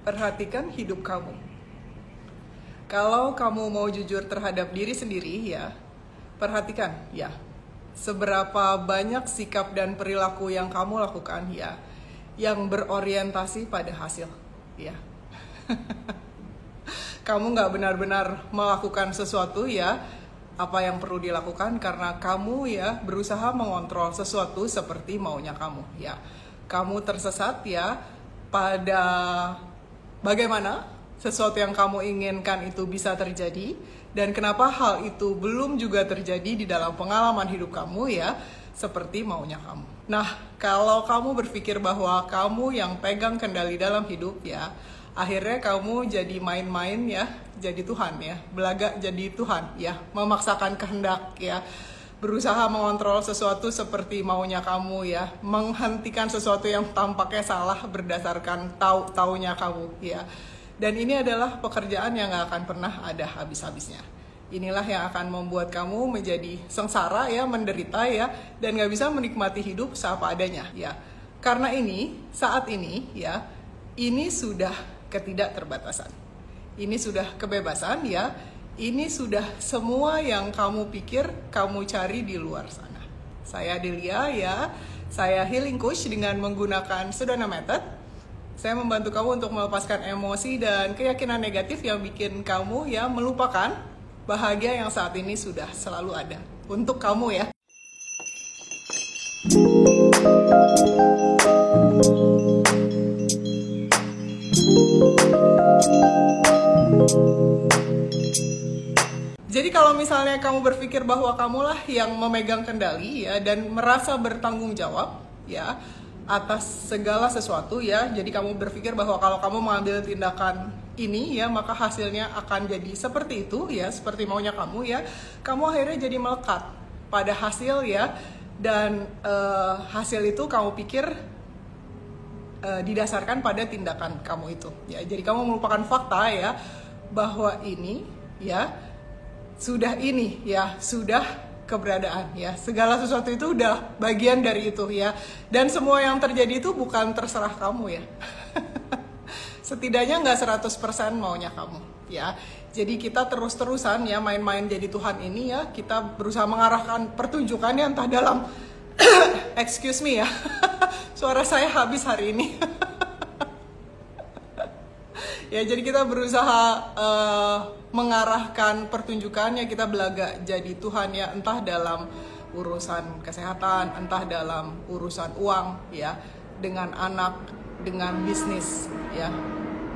Perhatikan hidup kamu. Kalau kamu mau jujur terhadap diri sendiri, ya, perhatikan, ya, seberapa banyak sikap dan perilaku yang kamu lakukan, ya, yang berorientasi pada hasil, ya. Kamu nggak benar-benar melakukan sesuatu, ya, apa yang perlu dilakukan karena kamu, ya, berusaha mengontrol sesuatu seperti maunya kamu, ya. Kamu tersesat, ya, pada bagaimana sesuatu yang kamu inginkan itu bisa terjadi dan kenapa hal itu belum juga terjadi di dalam pengalaman hidup kamu, ya, seperti maunya kamu. Nah, kalau kamu berpikir bahwa kamu yang pegang kendali dalam hidup, ya, akhirnya kamu jadi main-main, ya, jadi Tuhan, ya, belaga jadi Tuhan, ya, memaksakan kehendak, ya, berusaha mengontrol sesuatu seperti maunya kamu, ya, menghentikan sesuatu yang tampaknya salah berdasarkan taunya kamu, ya. Dan ini adalah pekerjaan yang gak akan pernah ada habis-habisnya. Inilah yang akan membuat kamu menjadi sengsara, ya, menderita, ya, dan gak bisa menikmati hidup seapa adanya, ya. Karena ini, saat ini, ya, ini sudah ketidakterbatasan. Ini sudah kebebasan, ya. Ini sudah semua yang kamu pikir kamu cari di luar sana. Saya Delia, ya. Saya healing coach dengan menggunakan Sedona Method. Saya membantu kamu untuk melepaskan emosi dan keyakinan negatif yang bikin kamu, ya, melupakan bahagia yang saat ini sudah selalu ada untuk kamu, ya. Jadi kalau misalnya kamu berpikir bahwa kamulah yang memegang kendali, ya, dan merasa bertanggung jawab, ya, atas segala sesuatu, ya, jadi kamu berpikir bahwa kalau kamu mengambil tindakan ini, ya, maka hasilnya akan jadi seperti itu, ya, seperti maunya kamu, ya, kamu akhirnya jadi melekat pada hasil, ya, dan hasil itu kamu pikir didasarkan pada tindakan kamu itu, ya. Jadi kamu melupakan fakta, ya, bahwa ini, ya, sudah ini, ya, sudah keberadaan, ya, segala sesuatu itu udah bagian dari itu, ya, dan semua yang terjadi itu bukan terserah kamu, ya. Setidaknya nggak 100% maunya kamu, ya. Jadi kita terus-terusan, ya, main-main jadi Tuhan ini, ya, kita berusaha mengarahkan pertunjukannya entah dalam excuse me, ya. Suara saya habis hari ini. Ya, jadi kita berusaha mengarahkan pertunjukannya, kita belaga jadi Tuhan, ya, entah dalam urusan kesehatan, entah dalam urusan uang, ya, dengan anak, dengan bisnis, ya,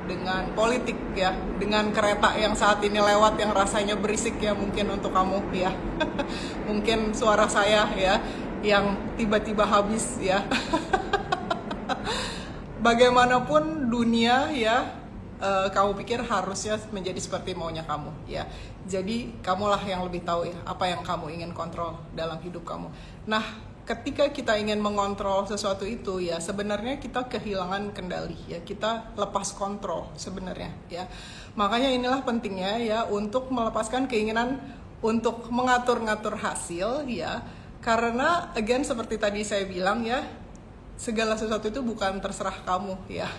dengan politik, ya, dengan kereta yang saat ini lewat yang rasanya berisik, ya, mungkin untuk kamu, ya. Mungkin suara saya, ya, yang tiba-tiba habis, ya. Bagaimanapun dunia, ya, kamu pikir harusnya menjadi seperti maunya kamu, ya. Jadi kamulah yang lebih tahu, ya, apa yang kamu ingin kontrol dalam hidup kamu. Nah, ketika kita ingin mengontrol sesuatu itu, ya, sebenarnya kita kehilangan kendali, ya, kita lepas kontrol sebenarnya, ya. Makanya inilah pentingnya, ya, untuk melepaskan keinginan untuk mengatur-ngatur hasil, ya, karena again seperti tadi saya bilang, ya, segala sesuatu itu bukan terserah kamu, ya.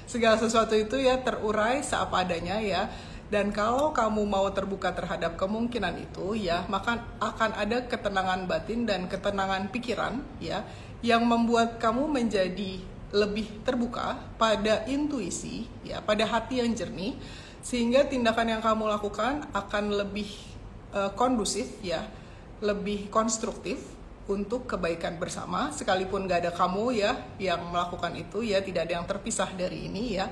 Segala sesuatu itu, ya, terurai seapa adanya, ya. Dan kalau kamu mau terbuka terhadap kemungkinan itu, ya, maka akan ada ketenangan batin dan ketenangan pikiran, ya, yang membuat kamu menjadi lebih terbuka pada intuisi, ya, pada hati yang jernih, sehingga tindakan yang kamu lakukan akan lebih kondusif, ya, lebih konstruktif untuk kebaikan bersama, sekalipun gak ada kamu, ya, yang melakukan itu, ya, tidak ada yang terpisah dari ini, ya,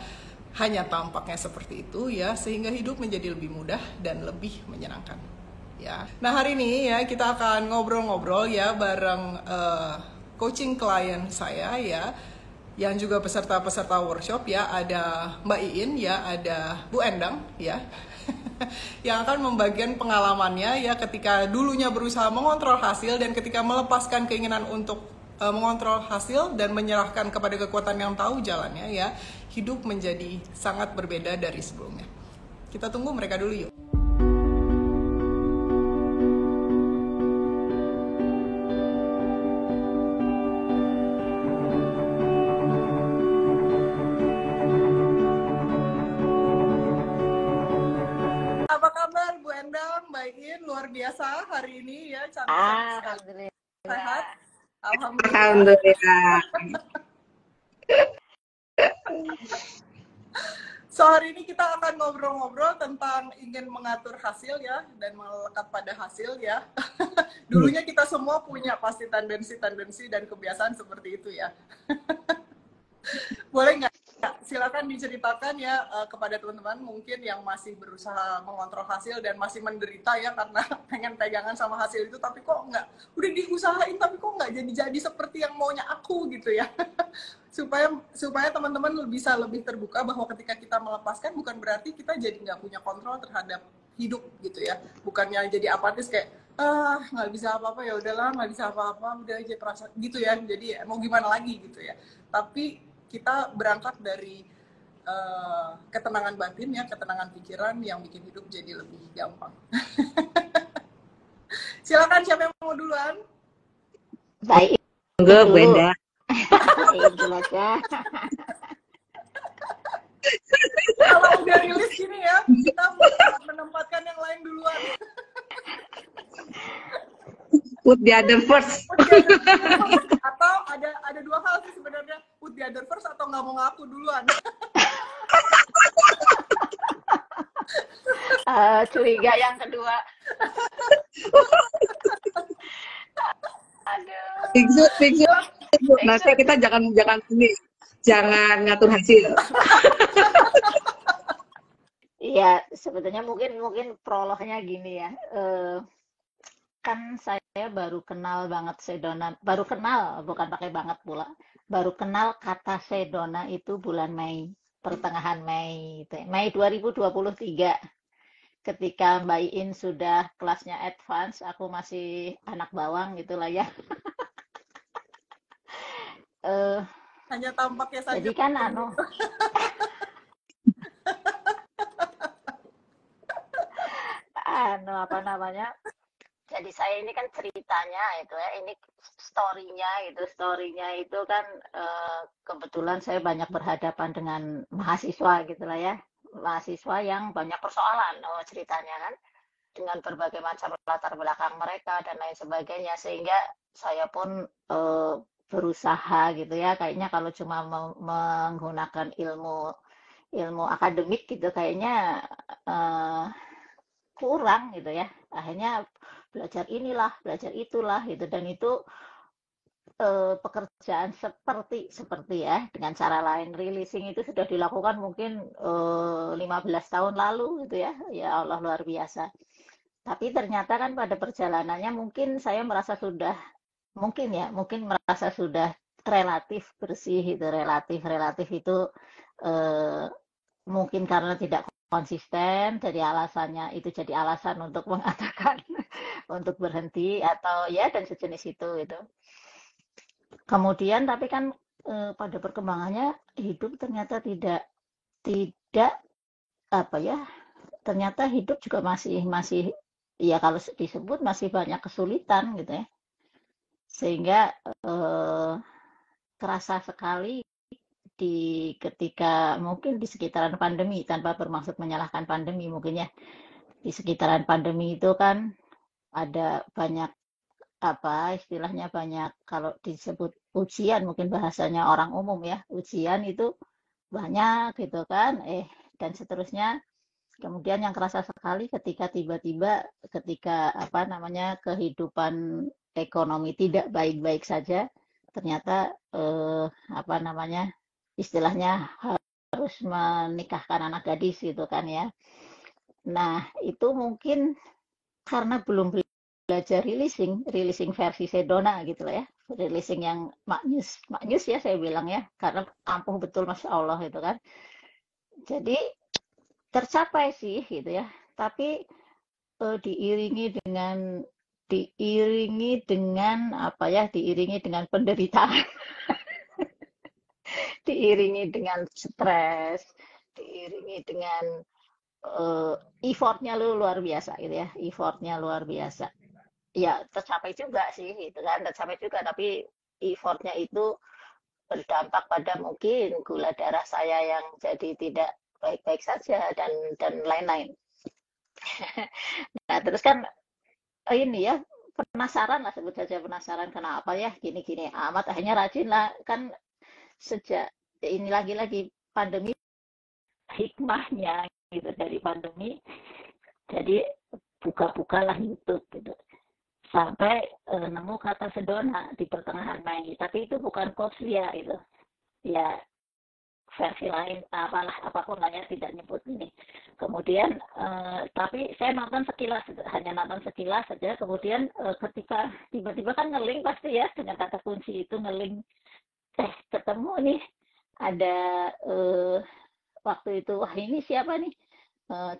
hanya tampaknya seperti itu, ya, sehingga hidup menjadi lebih mudah dan lebih menyenangkan, ya. Nah, hari ini, ya, kita akan ngobrol-ngobrol, ya, bareng coaching klien saya, ya, yang juga peserta-peserta workshop, ya, ada Mbak Iin, ya, ada Bu Endang, ya. Yang akan membagikan pengalamannya, ya, ketika dulunya berusaha mengontrol hasil dan ketika melepaskan keinginan untuk mengontrol hasil dan menyerahkan kepada kekuatan yang tahu jalannya, ya, hidup menjadi sangat berbeda dari sebelumnya. Kita tunggu mereka dulu, yuk. Jacqueline, luar biasa hari ini ya, cantik-cantik sekali. Sehat? Alhamdulillah. Alhamdulillah. Alhamdulillah. So hari ini kita akan ngobrol-ngobrol tentang ingin mengatur hasil ya, dan melekat pada hasil ya. Dulunya kita semua punya pasti tendensi dan kebiasaan seperti itu ya. Boleh nggak? Silakan diceritakan ya kepada teman-teman mungkin yang masih berusaha mengontrol hasil dan masih menderita ya karena pengen pegangan sama hasil itu, tapi kok nggak, udah diusahain tapi kok nggak jadi seperti yang maunya aku gitu ya. supaya teman-teman bisa lebih terbuka bahwa ketika kita melepaskan bukan berarti kita jadi nggak punya kontrol terhadap hidup gitu ya, bukannya jadi apatis kayak nggak bisa apa-apa, ya udahlah nggak bisa apa-apa, udah aja perasaan gitu ya, jadi mau gimana lagi gitu ya. Tapi kita berangkat dari ketenangan batin ya, ketenangan pikiran yang bikin hidup jadi lebih gampang. Silakan, siapa yang mau duluan? Baik. Enggak, Bu Enda. Kalau udah rilis gini ya, kita menempatkan yang lain duluan. Put the other first. Atau ada dua hal sih sebenarnya, put the other first atau nggak mau ngaku duluan. Curiga yang kedua. Aduh. Fix. Nanti kita jangan ngatur hasil. Iya, sebetulnya mungkin prolognya gini ya. Kan saya baru kenal banget Sedona, baru kenal, bukan pakai banget pula. Baru kenal kata Sedona itu bulan Mei, pertengahan Mei, Mei 2023. Ketika Mbak Iin sudah kelasnya advance, aku masih anak bawang gitulah ya. Hanya tampaknya saja. Jadi kan apa namanya? Jadi saya ini kan ceritanya itu ya, ini story-nya itu kan kebetulan saya banyak berhadapan dengan mahasiswa gitulah ya. Mahasiswa yang banyak persoalan ceritanya kan, dengan berbagai macam latar belakang mereka dan lain sebagainya, sehingga saya pun berusaha gitu ya, kayaknya kalau cuma menggunakan ilmu akademik gitu kayaknya kurang gitu ya, akhirnya belajar inilah belajar itulah gitu, dan itu pekerjaan seperti ya dengan cara lain. Releasing itu sudah dilakukan mungkin 15 tahun lalu gitu ya, ya Allah luar biasa. Tapi ternyata kan pada perjalanannya mungkin saya merasa sudah mungkin merasa sudah relatif bersih itu, relatif itu mungkin karena tidak konsisten, jadi alasannya itu jadi alasan untuk mengatakan untuk berhenti atau ya dan sejenis itu gitu. Kemudian tapi kan pada perkembangannya hidup ternyata tidak apa ya, ternyata hidup juga masih ya kalau disebut masih banyak kesulitan gitu ya, sehingga terasa sekali ketika mungkin di sekitaran pandemi, tanpa bermaksud menyalahkan pandemi mungkin ya, di sekitaran pandemi itu kan ada banyak apa istilahnya, banyak kalau disebut ujian, mungkin bahasanya orang umum ya, ujian itu banyak gitu kan, dan seterusnya. Kemudian yang kerasa sekali ketika tiba-tiba ketika apa namanya kehidupan ekonomi tidak baik-baik saja, ternyata apa namanya istilahnya harus menikahkan anak gadis gitu kan ya. Nah itu mungkin karena belum belajar releasing versi Sedona gitu lah ya, releasing yang maknyus ya saya bilang ya, karena ampuh betul Masya Allah gitu kan. Jadi tercapai sih gitu ya, tapi diiringi dengan penderitaan, diiringi dengan stres, diiringi dengan effortnya luar biasa gitu ya, effortnya luar biasa. Ya tercapai juga sih gitu kan, tercapai juga, tapi effortnya itu berdampak pada mungkin gula darah saya yang jadi tidak baik-baik saja dan lain-lain. Nah terus kan ini ya, penasaran lah, sebut saja penasaran kenapa ya gini-gini amat, akhirnya rajin lah kan. Sejak ini lagi-lagi pandemi, hikmahnya gitu dari pandemi, jadi buka-bukalah YouTube gitu, sampai nemu kata Sedona di pertengahan Mei, tapi itu bukan quotes dia itu ya, versi lain apalah apapun lah ya, tidak nyebut ini. Kemudian tapi saya nonton sekilas, hanya nonton sekilas saja. Kemudian ketika tiba-tiba kan ngeling pasti ya dengan kata kunci itu, ngeling ketemu nih ada waktu itu, wah ini siapa nih,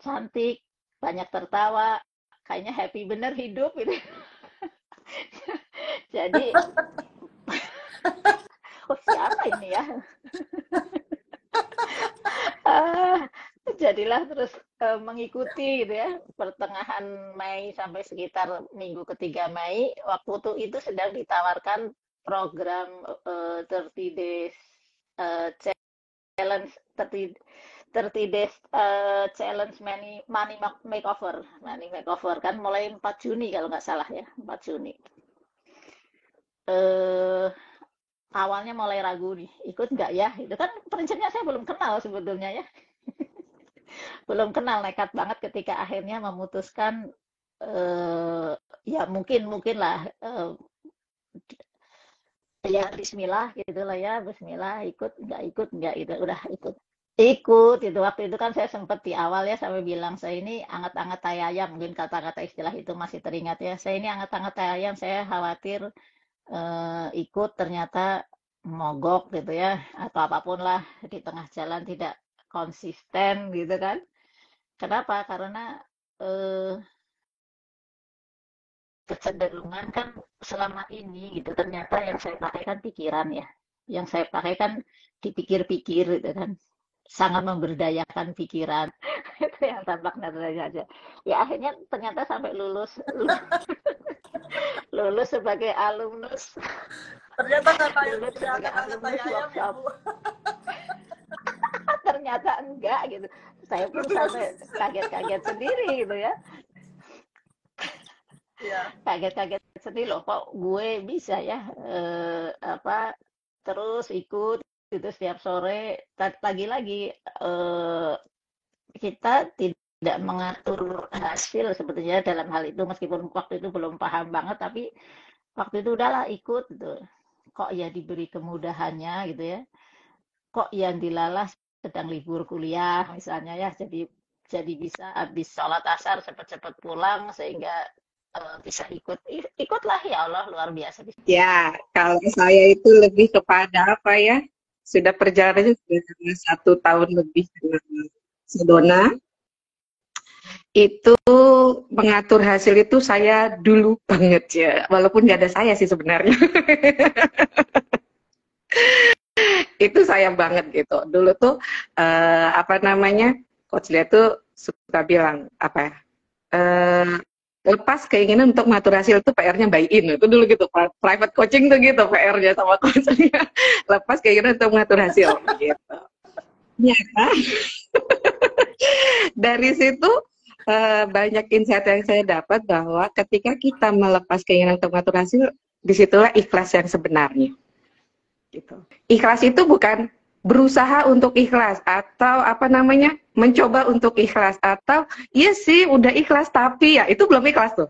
cantik, banyak tertawa, kayaknya happy bener hidup gitu. Jadi oh siapa ini ya. Jadilah terus mengikuti gitu ya, pertengahan Mei sampai sekitar minggu ketiga Mei, waktu itu sedang ditawarkan program 30 days challenge, 30 days challenge money makeover kan, mulai 4 Juni kalau nggak salah ya, 4 Juni. Awalnya mulai ragu nih, ikut nggak ya? Itu kan prinsipnya saya belum kenal sebetulnya ya. Belum kenal, nekat banget ketika akhirnya memutuskan ya mungkin lah ya bismillah gitu lah ya, bismillah, ikut nggak itu, udah ikut itu. Waktu itu kan saya sempat di awal ya sampai bilang, saya ini anget-anget tai ayam, mungkin kata-kata istilah itu masih teringat ya, saya ini anget-anget tai ayam, saya khawatir ikut ternyata mogok gitu ya, atau apapun lah di tengah jalan tidak konsisten gitu kan. Kenapa? Karena kecenderungan kan selama ini gitu, ternyata yang saya pakai kan pikiran ya, yang saya pakai kan dipikir-pikir gitu kan, sangat memberdayakan pikiran. Itu yang tampak naturalnya aja ya, akhirnya ternyata sampai lulus sebagai alumnus. Ternyata Lulus sebagai alumnus workshop. Ternyata enggak gitu, saya pun sampai kaget-kaget sendiri gitu ya. Kaget-kaget sendiri loh, kok gue bisa ya terus ikut itu setiap sore. Lagi-lagi kita tidak mengatur hasil sebetulnya dalam hal itu, meskipun waktu itu belum paham banget, tapi waktu itu udahlah ikut gitu. Kok ya diberi kemudahannya gitu ya, kok yang dilalas sedang libur kuliah misalnya ya, jadi bisa habis sholat asar cepat-cepat pulang sehingga bisa ikutlah, ya Allah luar biasa. Ya, kalau saya itu lebih kepada apa ya, sudah perjalanannya sudah 1 tahun lebih dengan Sedona. Itu mengatur hasil itu saya dulu banget ya, walaupun nggak ada saya sih sebenarnya. Itu sayang banget gitu. Dulu tuh coach dia tuh suka bilang apa ya, lepas keinginan untuk mengatur hasil itu PR-nya buy in. Itu dulu gitu, private coaching tuh gitu PR-nya sama coachnya. Lepas keinginan untuk mengatur hasil gitu. Ya kan? Dari situ banyak insight yang saya dapat bahwa ketika kita melepas keinginan untuk mengatur hasil, disitulah ikhlas yang sebenarnya. Gitu. Ikhlas itu bukan berusaha untuk ikhlas atau mencoba untuk ikhlas, atau iya sih udah ikhlas tapi ya itu belum ikhlas tuh.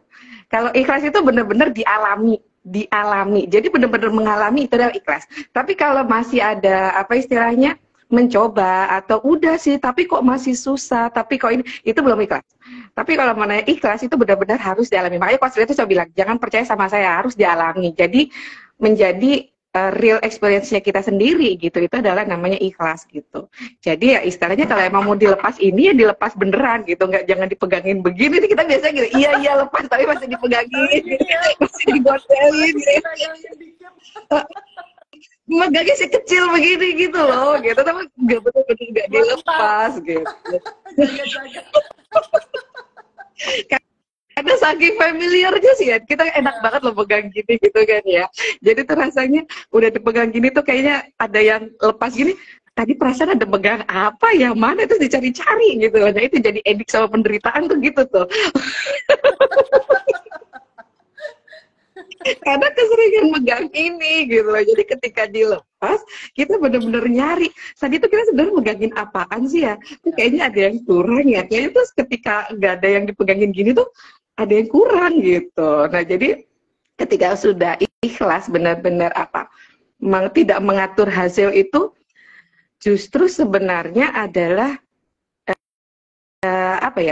Kalau ikhlas itu benar-benar dialami. Jadi benar-benar mengalami, itu adalah ikhlas. Tapi kalau masih ada mencoba atau udah sih tapi kok masih susah, tapi kok ini, itu belum ikhlas. Tapi kalau mana ikhlas itu benar-benar harus dialami. Makanya coach itu saya bilang jangan percaya sama saya, harus dialami. Jadi menjadi real experience-nya kita sendiri gitu, itu adalah namanya ikhlas gitu. Jadi ya istilahnya kalau emang mau dilepas ini ya dilepas beneran gitu, jangan dipegangin begini. Kita biasanya gitu, iya lepas tapi masih dipegangin, masih digotelin gitu. Megangnya sih kecil begini gitu loh, gitu, tapi nggak betul-betul nggak dilepas gitu. Karena saking familiarnya sih ya, kita enak banget loh pegang gini gitu kan ya. Jadi tuh rasanya udah dipegang gini tuh kayaknya ada yang lepas gini, tadi perasaan ada pegang apa ya, mana itu dicari-cari gitu. Nah itu jadi edik sama penderitaan tuh gitu tuh. Karena keseringan megang ini gitu loh. Jadi ketika dilepas, kita benar-benar nyari. Tadi itu kita sebenarnya megangin apaan sih ya? Tuh kayaknya ada yang kurang ya. Kayaknya terus ketika nggak ada yang dipegangin gini tuh ada yang kurang gitu. Nah jadi ketika sudah ikhlas benar-benar tidak mengatur hasil itu justru sebenarnya adalah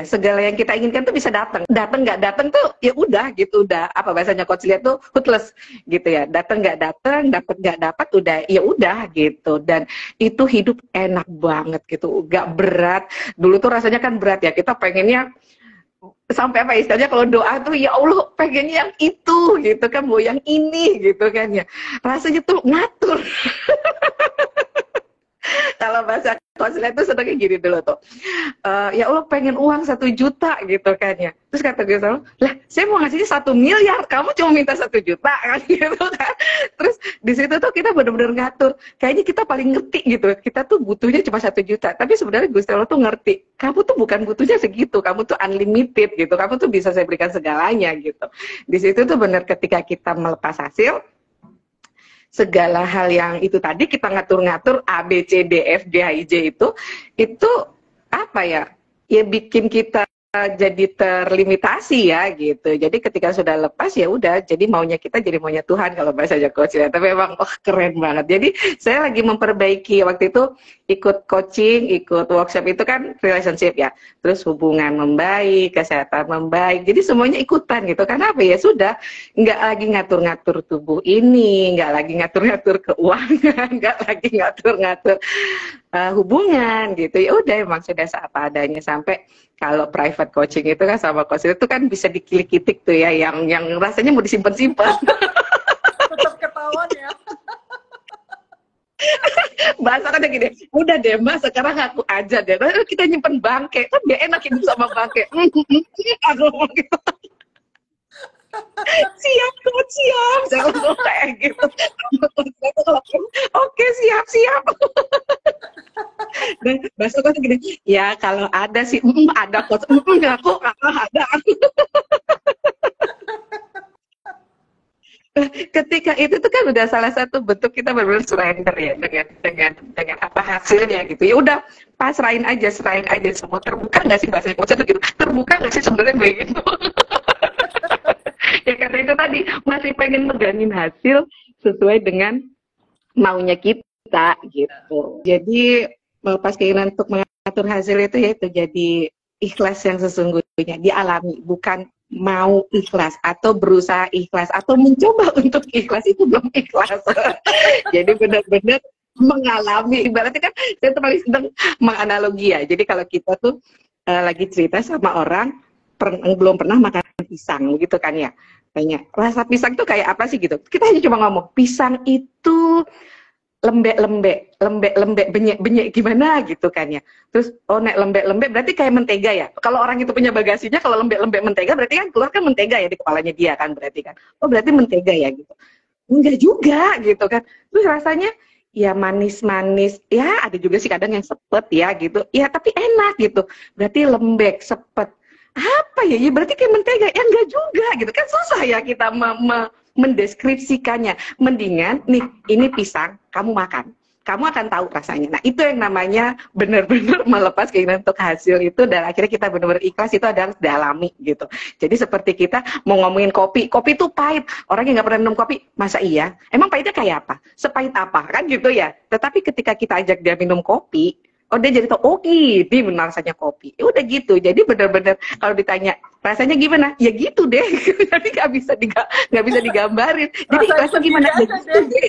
segala yang kita inginkan tuh bisa datang nggak datang tuh ya udah gitu, udah apa bahasanya coach lihat tuh hootless gitu ya, datang nggak datang, dapat nggak dapat, udah ya udah gitu. Dan itu hidup enak banget gitu, nggak berat. Dulu tuh rasanya kan berat ya, kita pengennya sampai apa istilahnya kalau doa tuh ya Allah pengennya yang itu gitu kan, mau yang ini gitu kan ya, rasanya tuh ngatur. Kalau bahasa konselor itu sedangnya gini dulu tuh, ya Allah pengen uang 1 juta gitu kan ya. Terus kata gue selalu, lah saya mau ngasihnya 1 miliar, kamu cuma minta 1 juta kan gitu kan. Terus di situ tuh kita benar-benar ngatur. Kayaknya kita paling ngerti gitu. Kita tuh butuhnya cuma 1 juta, tapi sebenarnya Gusti Allah tuh ngerti. Kamu tuh bukan butuhnya segitu, kamu tuh unlimited gitu. Kamu tuh bisa saya berikan segalanya gitu. Di situ tuh benar ketika kita melepas hasil, segala hal yang itu tadi kita ngatur-ngatur A, B, C, D, F, G, H, I, J itu apa ya? Ya bikin kita jadi terlimitasi ya gitu. Jadi ketika sudah lepas ya udah, jadi maunya kita jadi maunya Tuhan kalau bahasa coach ya. Tapi memang keren banget. Jadi saya lagi memperbaiki, waktu itu ikut coaching, ikut workshop itu kan relationship ya. Terus hubungan membaik, kesehatan membaik. Jadi semuanya ikutan gitu. Karena apa ya sudah, nggak lagi ngatur-ngatur tubuh ini, nggak lagi ngatur-ngatur keuangan, nggak lagi ngatur-ngatur hubungan gitu. Ya udah emang sudah apa adanya. Sampai kalau private coaching itu kan sama coach itu kan bisa dikilik-kitik tuh ya, yang rasanya mau disimpan-simpan. Tetap ketahuan ya. Bahasa kan gini, udah deh mas sekarang aku aja deh, kita nyimpen bangke kan gak enak hidup sama bangke. Aku ngomong gitu, siap coach siap, saya ngomong kayak gitu. Oke siap. Dan bahasa kan gini, ya kalau ada sih ada coach, aku ada. Ketika itu tuh kan udah salah satu bentuk kita benar-benar surrender ya dengan apa hasilnya gitu. Ya udah serahin aja semua. Terbuka nggak sih bahasa coach itu gitu, terbuka nggak sih sebenarnya begitu. Ya karena itu tadi masih pengen megangin hasil sesuai dengan maunya kita gitu. Jadi melepas keinginan untuk mengatur hasil itu ya itu jadi ikhlas yang sesungguhnya dialami, bukan mau ikhlas atau berusaha ikhlas atau mencoba untuk ikhlas, itu belum ikhlas. Jadi benar-benar mengalami, ibaratnya kan saya tuh paling sedang menganalogi ya. Jadi kalau kita tuh lagi cerita sama orang belum pernah makan pisang gitu kan ya, tanya rasa pisang itu kayak apa sih gitu, kita hanya cuma ngomong pisang itu lembek, benyek gimana gitu kan ya. Terus nek lembek berarti kayak mentega ya. Kalau orang itu punya bagasinya, kalau lembek mentega berarti kan keluar kan mentega ya di kepalanya dia kan, berarti kan. Oh berarti mentega ya gitu. Enggak juga gitu kan. Terus rasanya ya manis-manis. Ya ada juga sih kadang yang sepet ya gitu. Ya tapi enak gitu. Berarti lembek, sepet. Apa ya? Ya berarti kayak mentega. Ya enggak juga gitu kan, susah ya kita mendeskripsikannya. Mendingan nih ini pisang, kamu makan, kamu akan tahu rasanya. Nah itu yang namanya benar-benar melepas keinginan untuk hasil itu, dan akhirnya kita benar-benar ikhlas, itu harus dialami gitu. Jadi seperti kita mau ngomongin kopi itu pahit, orang yang nggak pernah minum kopi, masa iya? Emang pahitnya kayak apa? Sepahit apa kan gitu ya. Tetapi ketika kita ajak dia minum kopi, oh dia jadi tahu, oh ini benar rasanya kopi. Ya udah gitu. Jadi benar-benar kalau ditanya rasanya gimana, ya gitu deh. Jadi nggak bisa digambarin. Jadi rasanya gimana? Ya gitu deh.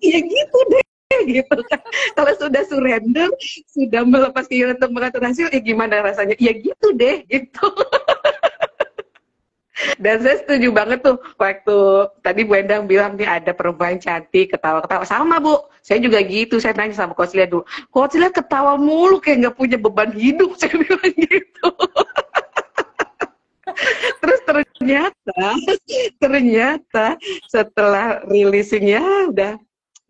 Ya gitu deh. Gitu kan. Kalau sudah surrender, sudah melepas keinginan untuk mengatur hasil, ya gimana rasanya? Ya gitu deh. Gitu. Dan saya setuju banget tuh waktu tadi Bu Endang bilang nih ada perempuan cantik ketawa-ketawa, sama Bu, saya juga gitu. Saya nanya sama Coach Lia dulu, Coach Lia ketawa mulu kayak nggak punya beban hidup, saya bilang gitu. Terus ternyata setelah releasing ya udah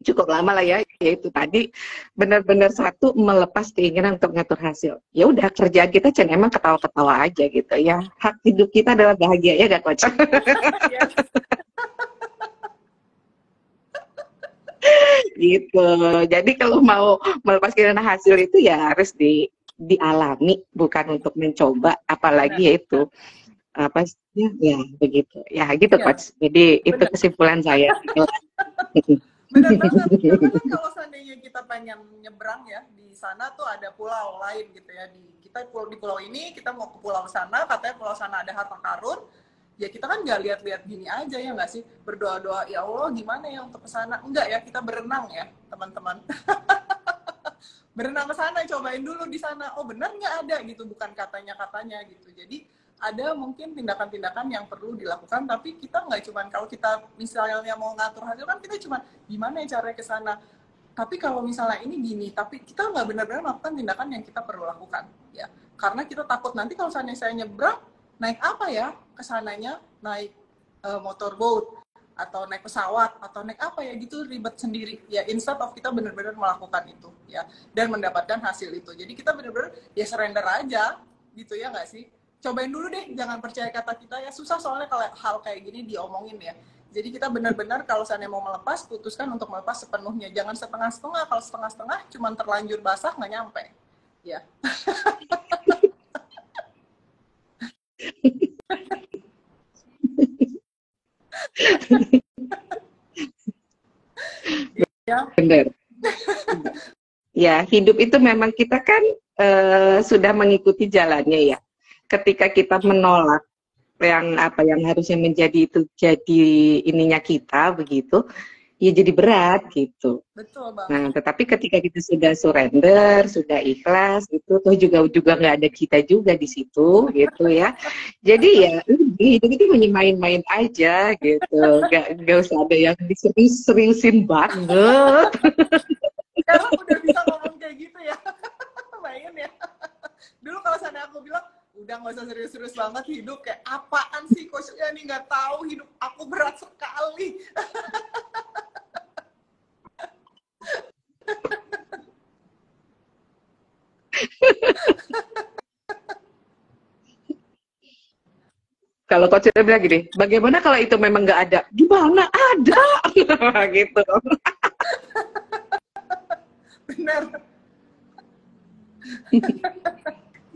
cukup lama lah ya, yaitu tadi benar-benar satu melepas keinginan untuk ngatur hasil. Ya udah, kerjaan kita can emang ketawa-ketawa aja gitu ya. Hak hidup kita adalah bahagia, ya gak Coach? Yes. Gitu. Jadi kalau mau melepas keinginan hasil itu ya harus dialami, bukan untuk mencoba, apalagi yaitu apa sih, ya begitu. Ya gitu Iya, Coach. Jadi itu benar. kesimpulan saya. Benar banget. Karena kan kalau seandainya kita pengen nyebrang ya, di sana tuh ada pulau lain gitu ya. Kita di pulau ini, kita mau ke pulau sana, katanya pulau sana ada harta karun. Ya kita kan nggak lihat-lihat gini aja ya nggak sih? Berdoa-doa, ya Allah gimana ya untuk ke sana? Enggak ya, kita berenang ya teman-teman. Berenang ke sana, cobain dulu di sana. Oh benar nggak ada gitu, bukan katanya-katanya gitu. Jadi ada mungkin tindakan-tindakan yang perlu dilakukan, tapi kita nggak cuman kalau kita misalnya mau ngatur hasil kan kita cuman gimana ya caranya ke sana. Tapi kalau misalnya ini gini, tapi kita nggak benar-benar melakukan tindakan yang kita perlu lakukan ya. Karena kita takut nanti kalau seandainya saya nyebrang, naik apa ya ke sananya, naik motorboat atau naik pesawat atau naik apa ya gitu, ribet sendiri ya, instead of kita benar-benar melakukan itu ya dan mendapatkan hasil itu. Jadi kita benar-benar ya surrender aja gitu ya nggak sih. Cobain dulu deh, jangan percaya kata kita ya, susah soalnya kalau hal kayak gini diomongin ya. Jadi kita benar-benar kalau seandainya mau melepas, putuskan untuk melepas sepenuhnya, jangan setengah-setengah. Kalau setengah-setengah cuman terlanjur basah nggak nyampe ya. Ya, Benar. Ya, hidup itu memang kita kan sudah mengikuti jalannya ya. Ketika kita menolak yang harusnya menjadi itu jadi ininya kita begitu, ya jadi berat gitu. betul Bang. Nah, tetapi ketika kita sudah surrender, sudah ikhlas, itu toh juga nggak ada kita juga di situ, gitu ya. Jadi ya, hidup itu main-main aja, gitu. Nggak usah ada yang diseriusin banget. Sekarang udah bisa ngomong kayak gitu ya. Bayangin ya. Dulu kalau sana aku bilang, udah nggak usah serius-serius banget hidup, kayak apaan sih coachnya nih, nggak tahu hidup aku berat sekali. Kalau coach udah bilang gini, bagaimana kalau itu memang nggak ada? Gimana ada? Gitu. Bener.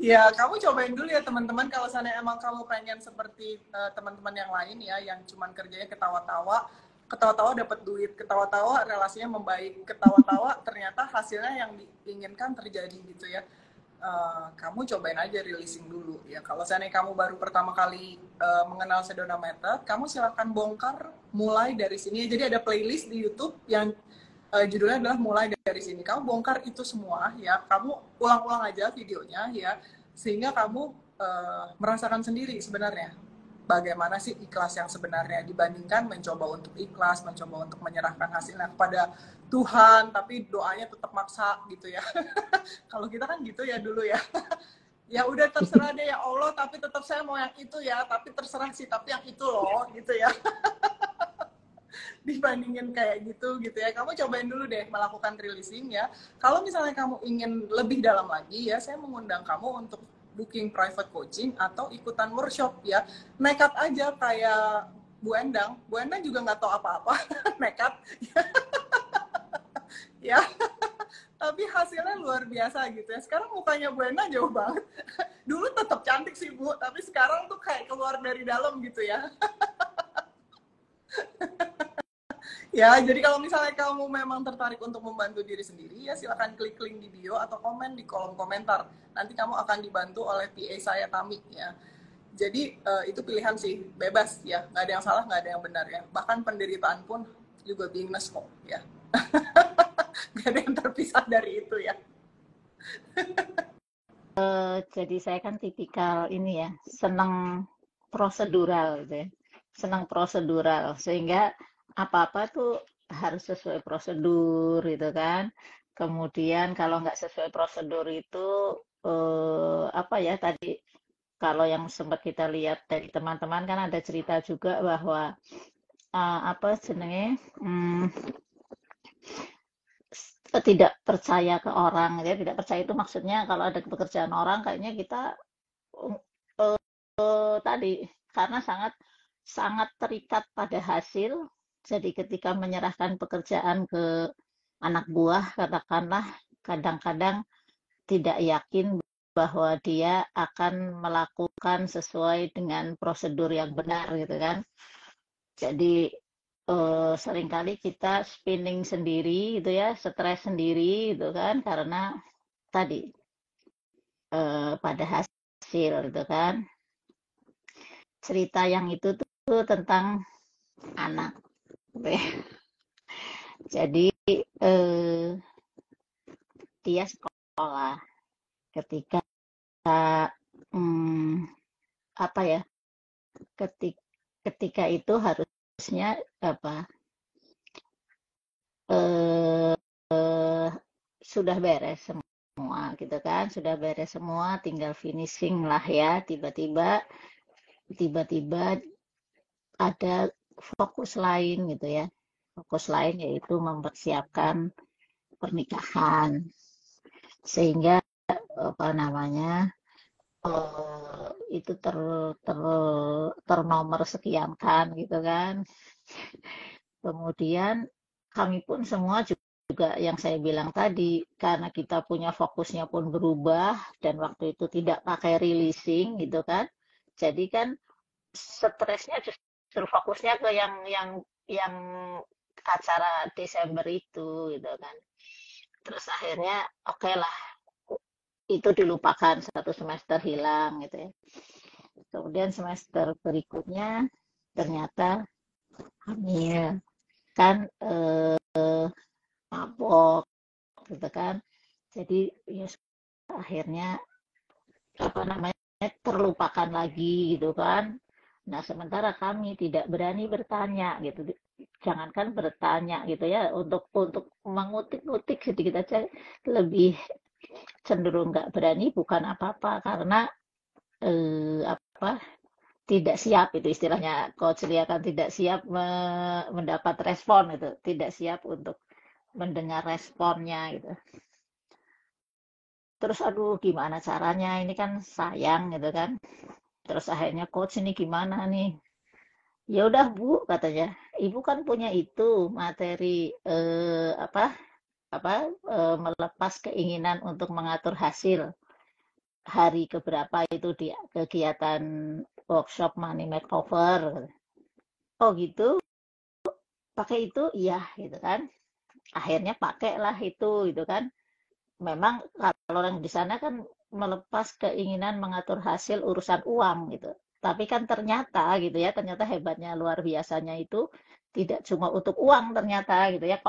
Ya, kamu cobain dulu ya teman-teman, kalau sana emang kamu pengen seperti teman-teman yang lain ya, yang cuman kerjanya ketawa-tawa, ketawa-tawa dapat duit, ketawa-tawa relasinya membaik, ketawa-tawa ternyata hasilnya yang diinginkan terjadi gitu ya. Kamu cobain aja releasing dulu ya. Kalau seandainya kamu baru pertama kali mengenal Sedona Method, kamu silahkan bongkar mulai dari sini. Jadi ada playlist di YouTube yang judulnya adalah mulai dari sini. Kamu bongkar itu semua ya. Kamu ulang-ulang aja videonya ya, sehingga kamu merasakan sendiri sebenarnya bagaimana sih ikhlas yang sebenarnya, dibandingkan mencoba untuk ikhlas, mencoba untuk menyerahkan hasilnya kepada Tuhan, tapi doanya tetap maksa gitu ya. Kalau kita kan gitu ya dulu ya. Ya udah terserah deh ya Allah, tapi tetap saya mau yang itu ya, tapi terserah sih, tapi yang itu loh gitu ya. Dibandingin kayak gitu ya. Kamu cobain dulu deh melakukan releasing ya. Kalau misalnya kamu ingin lebih dalam lagi ya, saya mengundang kamu untuk booking private coaching atau ikutan workshop ya. Nekat aja kayak Bu Endang. Bu Endang juga nggak tahu apa-apa, nekat. Ya, tapi hasilnya luar biasa gitu ya. Sekarang mukanya Bu Endang jauh banget. Dulu tetap cantik sih Bu, tapi sekarang tuh kayak keluar dari dalam gitu ya. Ya, jadi kalau misalnya kamu memang tertarik untuk membantu diri sendiri, ya silakan klik link di bio atau komen di kolom komentar. Nanti kamu akan dibantu oleh PA saya, Tami, ya. Jadi itu pilihan sih, bebas ya, nggak ada yang salah, nggak ada yang benar ya. Bahkan penderitaan pun juga beingness kok, ya. Nggak ada yang terpisah dari itu ya. Jadi saya kan tipikal ini ya, senang prosedural gitu ya. Senang prosedural, sehingga apa-apa tuh harus sesuai prosedur gitu kan. Kemudian kalau nggak sesuai prosedur itu apa ya tadi, kalau yang sempat kita lihat dari teman-teman kan ada cerita juga bahwa apa jenenge tidak percaya ke orang ya. Tidak percaya itu maksudnya kalau ada pekerjaan orang kayaknya kita tadi karena sangat sangat terikat pada hasil. Jadi ketika menyerahkan pekerjaan ke anak buah, katakanlah kadang-kadang tidak yakin bahwa dia akan melakukan sesuai dengan prosedur yang benar gitu kan. Jadi seringkali kita spinning sendiri gitu ya, stres sendiri gitu kan karena tadi pada hasil gitu kan. Cerita yang itu tuh tentang anak. Gitu ya. Jadi dia sekolah ketika apa ya? Ketika itu harusnya apa? Sudah beres semua gitu kan, sudah beres semua, tinggal finishing lah ya. Tiba-tiba ada fokus lain gitu ya. Fokus lain yaitu mempersiapkan pernikahan. Sehingga apa namanya? Itu ternomor sekian kan gitu kan. Kemudian kami pun semua juga yang saya bilang tadi, karena kita punya fokusnya pun berubah dan waktu itu tidak pakai releasing gitu kan. Jadi kan stresnya justru fokusnya ke yang acara Desember itu gitu kan. Terus akhirnya oke lah itu dilupakan, satu semester hilang gitu ya. Kemudian semester berikutnya ternyata hamil kan mabok gitu kan. Jadi ya akhirnya apa namanya terlupakan lagi gitu kan. Nah, sementara kami tidak berani bertanya gitu. Jangankan bertanya gitu ya, untuk mengutik-utik sedikit aja lebih cenderung nggak berani, bukan apa-apa karena apa tidak siap, itu istilahnya Coach Lia kan, tidak siap mendapat respon itu, tidak siap untuk mendengar responnya gitu. Terus aduh gimana caranya, ini kan sayang gitu kan. Terus akhirnya coach ini gimana nih? Ya udah Bu katanya, Ibu kan punya itu materi melepas keinginan untuk mengatur hasil hari keberapa itu di kegiatan workshop money makeover. Oh gitu, pakai itu iya gitu kan. Akhirnya pakailah itu gitu kan. Memang kalau orang di sana kan melepas keinginan mengatur hasil urusan uang gitu. Tapi kan ternyata gitu ya, ternyata hebatnya luar biasanya itu tidak cuma untuk uang ternyata gitu ya.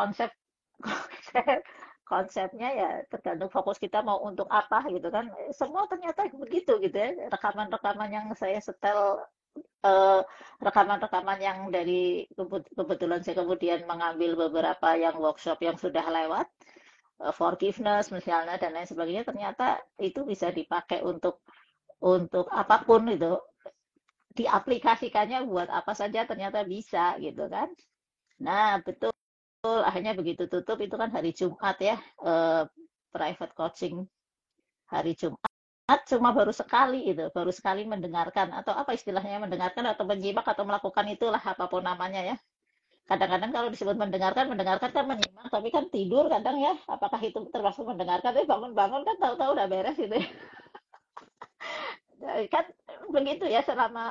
Konsepnya ya tergantung fokus kita mau untuk apa gitu kan. Semua ternyata begitu gitu ya. Rekaman-rekaman yang saya setel, rekaman-rekaman yang dari kebetulan saya kemudian mengambil beberapa yang workshop yang sudah lewat, forgiveness misalnya dan lain sebagainya, ternyata itu bisa dipakai untuk apapun itu, diaplikasikannya buat apa saja ternyata bisa gitu kan. Nah betul, akhirnya begitu tutup itu kan hari Jumat ya, private coaching hari Jumat, cuma baru sekali mendengarkan atau apa istilahnya, mendengarkan atau menyimak atau melakukan itulah apapun namanya ya. Kadang-kadang kalau disebut mendengarkan kan menyimak, tapi kan tidur kadang ya. Apakah itu termasuk mendengarkan? Tapi bangun-bangun kan tahu-tahu udah beres gitu ya. Kan begitu ya, selama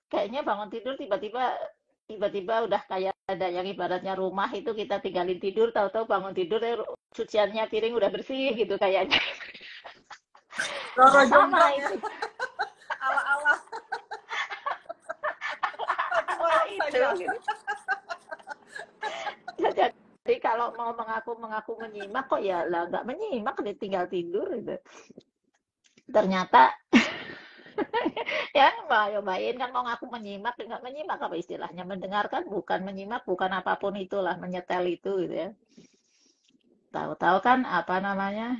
kayaknya bangun tidur tiba-tiba udah kayak ada yang ibaratnya rumah itu kita tinggalin tidur, tahu-tahu bangun tidur cuciannya piring udah bersih gitu kayaknya. Roro Nah, sama Jomblang ya, itu. ala-ala satu Nah, malam itu saja. gitu. Jadi kalau mau mengaku menyimak kok ya lah nggak menyimak, tinggal tidur gitu. Ternyata ya nyobain kan mau ngaku menyimak, nggak menyimak apa istilahnya, mendengarkan bukan menyimak, bukan apapun itulah, menyetel itu gitu ya. Tahu-tahu kan apa namanya,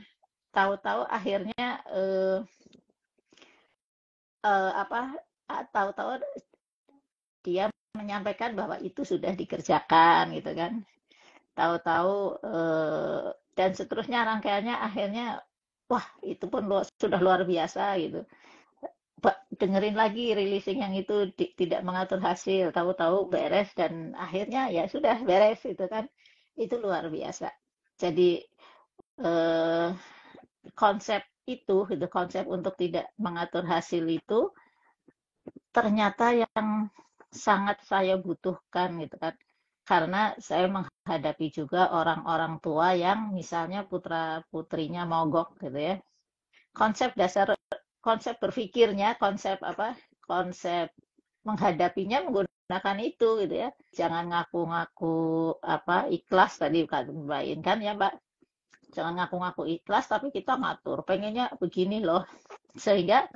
tahu-tahu akhirnya apa tahu-tahu dia menyampaikan bahwa itu sudah dikerjakan gitu kan. tahu-tahu dan seterusnya rangkaiannya akhirnya wah itu pun sudah luar biasa gitu. Dengerin lagi releasing yang itu tidak mengatur hasil, tahu-tahu beres dan akhirnya ya sudah beres itu kan, itu luar biasa. Jadi eh, konsep itu gitu, konsep untuk tidak mengatur hasil itu ternyata yang sangat saya butuhkan gitu kan, karena saya menghadapi juga orang-orang tua yang misalnya putra putrinya mogok gitu ya, konsep berpikirnya, konsep menghadapinya menggunakan itu gitu ya. Jangan ngaku-ngaku ikhlas tadi Mbak In kan ya Mbak. Jangan ngaku-ngaku ikhlas tapi kita ngatur. Pengennya begini loh. Sehingga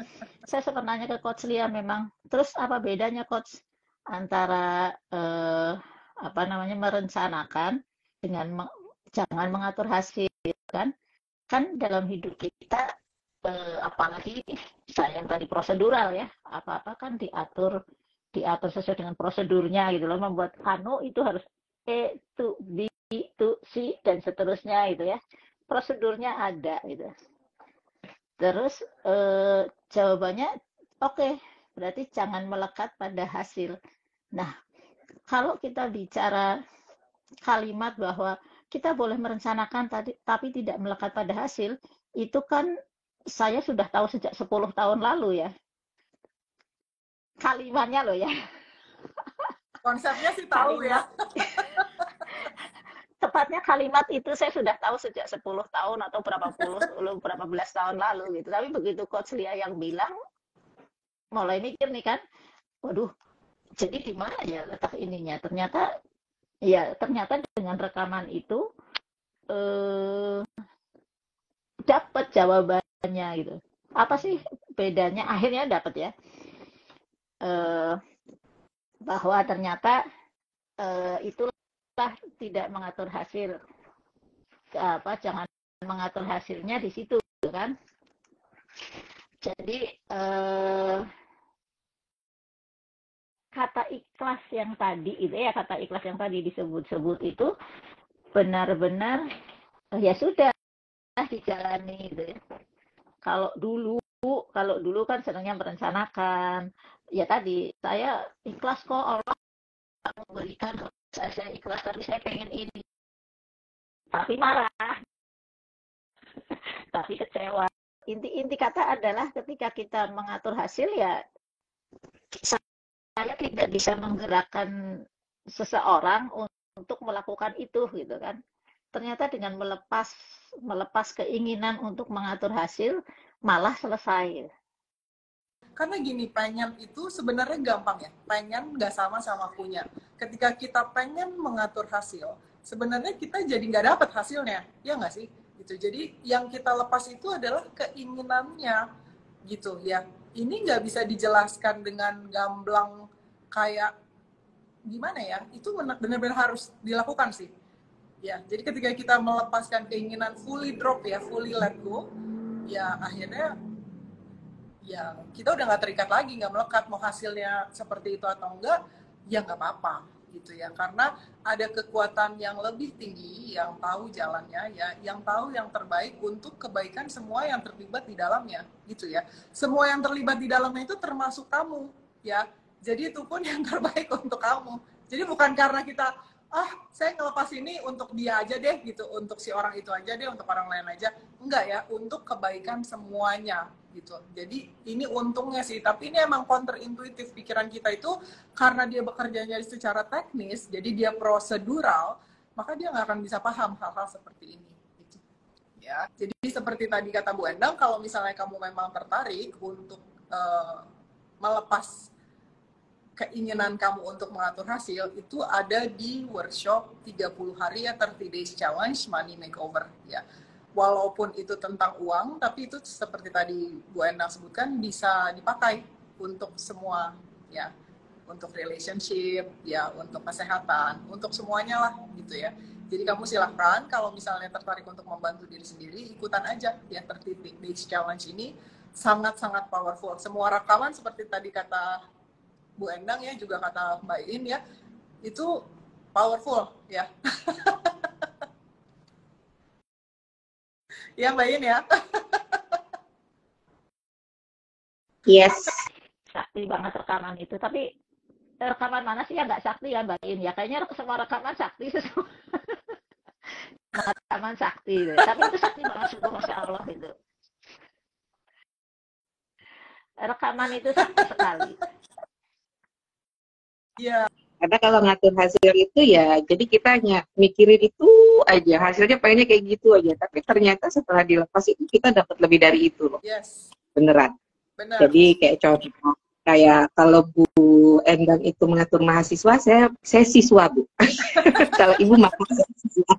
saya sempat nanya ke Coach Lia memang. Terus apa bedanya Coach antara merencanakan dengan jangan mengatur hasil kan? Kan dalam hidup kita apalagi saya yang tadi prosedural ya, apa-apa kan diatur sesuai dengan prosedurnya gitu loh, membuat itu harus to B to C dan seterusnya gitu ya, prosedurnya ada gitu. Terus jawabannya oke, berarti jangan melekat pada hasil. Nah, kalau kita bicara kalimat bahwa kita boleh merencanakan tapi tidak melekat pada hasil, itu kan saya sudah tahu sejak 10 tahun lalu ya. Kalimatnya loh ya. Konsepnya sih tahu ya. Tepatnya kalimat itu saya sudah tahu sejak 10 tahun atau berapa belas tahun lalu gitu. Tapi begitu Coach Lia yang bilang, mulai mikir nih kan, waduh, jadi di mana ya letak ininya? Ternyata dengan rekaman itu dapat jawabannya gitu. Apa sih bedanya? Akhirnya dapat ya. Bahwa ternyata itulah tidak mengatur hasil. Jangan mengatur hasilnya di situ kan. Jadi kata ikhlas yang tadi disebut-sebut itu benar-benar ya sudah dijalani gitu ya. Kalau dulu kan senangnya merencanakan. Ya tadi saya ikhlas kok Allah memberikan, saya ikhlas tapi saya pengen ini. Tapi marah. Tapi kecewa. Inti kata adalah ketika kita mengatur hasil ya saya tidak bisa menggerakkan seseorang untuk melakukan itu gitu kan. Ternyata dengan melepas keinginan untuk mengatur hasil malah selesai. Karena gini, pengen itu sebenarnya gampang ya. Pengen nggak sama punya. Ketika kita pengen mengatur hasil, sebenarnya kita jadi nggak dapat hasilnya, ya nggak sih? Gitu. Jadi yang kita lepas itu adalah keinginannya, gitu ya. Ini nggak bisa dijelaskan dengan gamblang kayak gimana ya? Itu benar-benar harus dilakukan sih. Ya, jadi ketika kita melepaskan keinginan fully drop ya, fully let go, ya akhirnya ya kita udah nggak terikat lagi, nggak melekat mau hasilnya seperti itu atau enggak, ya nggak apa-apa gitu ya, karena ada kekuatan yang lebih tinggi yang tahu jalannya ya, yang tahu yang terbaik untuk kebaikan semua yang terlibat di dalamnya gitu ya. Semua yang terlibat di dalamnya itu termasuk kamu ya, jadi itu pun yang terbaik untuk kamu. Jadi bukan karena kita saya ngelepas ini untuk dia aja deh gitu, untuk si orang itu aja deh, untuk orang lain aja, enggak ya, untuk kebaikan semuanya gitu. Jadi ini untungnya sih, tapi ini emang counterintuitif pikiran kita itu, karena dia bekerjanya secara teknis, jadi dia prosedural, maka dia nggak akan bisa paham hal-hal seperti ini gitu. Ya, jadi seperti tadi kata Bu Endang, kalau misalnya kamu memang tertarik untuk melepas keinginan kamu untuk mengatur hasil, itu ada di workshop 30 hari ya, 30 days challenge money makeover ya. Walaupun itu tentang uang, tapi itu seperti tadi Bu Endang sebutkan bisa dipakai untuk semua ya, untuk relationship ya, untuk kesehatan, untuk semuanya lah gitu ya. Jadi kamu silahkan kalau misalnya tertarik untuk membantu diri sendiri, ikutan aja ya 30 days challenge ini, sangat-sangat powerful. Semua rekaman seperti tadi kata Bu Endang ya, juga kata Mbak In ya, itu powerful ya. Ya Mbak In ya. Yes. Sakti banget rekaman itu. Tapi rekaman mana sih yang nggak sakti ya Mbak In? Ya kayaknya semua rekaman sakti, semua rekaman sakti. Deh. Tapi itu sakti banget sih, Masya Allah itu. Rekaman itu sakti sekali. Iya. Karena kalau ngatur hasil itu ya, jadi kita hanya mikirin itu aja, hasilnya pengennya kayak gitu aja. Tapi ternyata setelah dilepas itu kita dapat lebih dari itu loh, Yes. beneran. Benar. Jadi kayak contoh, kayak kalau Bu Endang itu mengatur mahasiswa, saya siswa Bu. Kalau Ibu makom, saya siswa.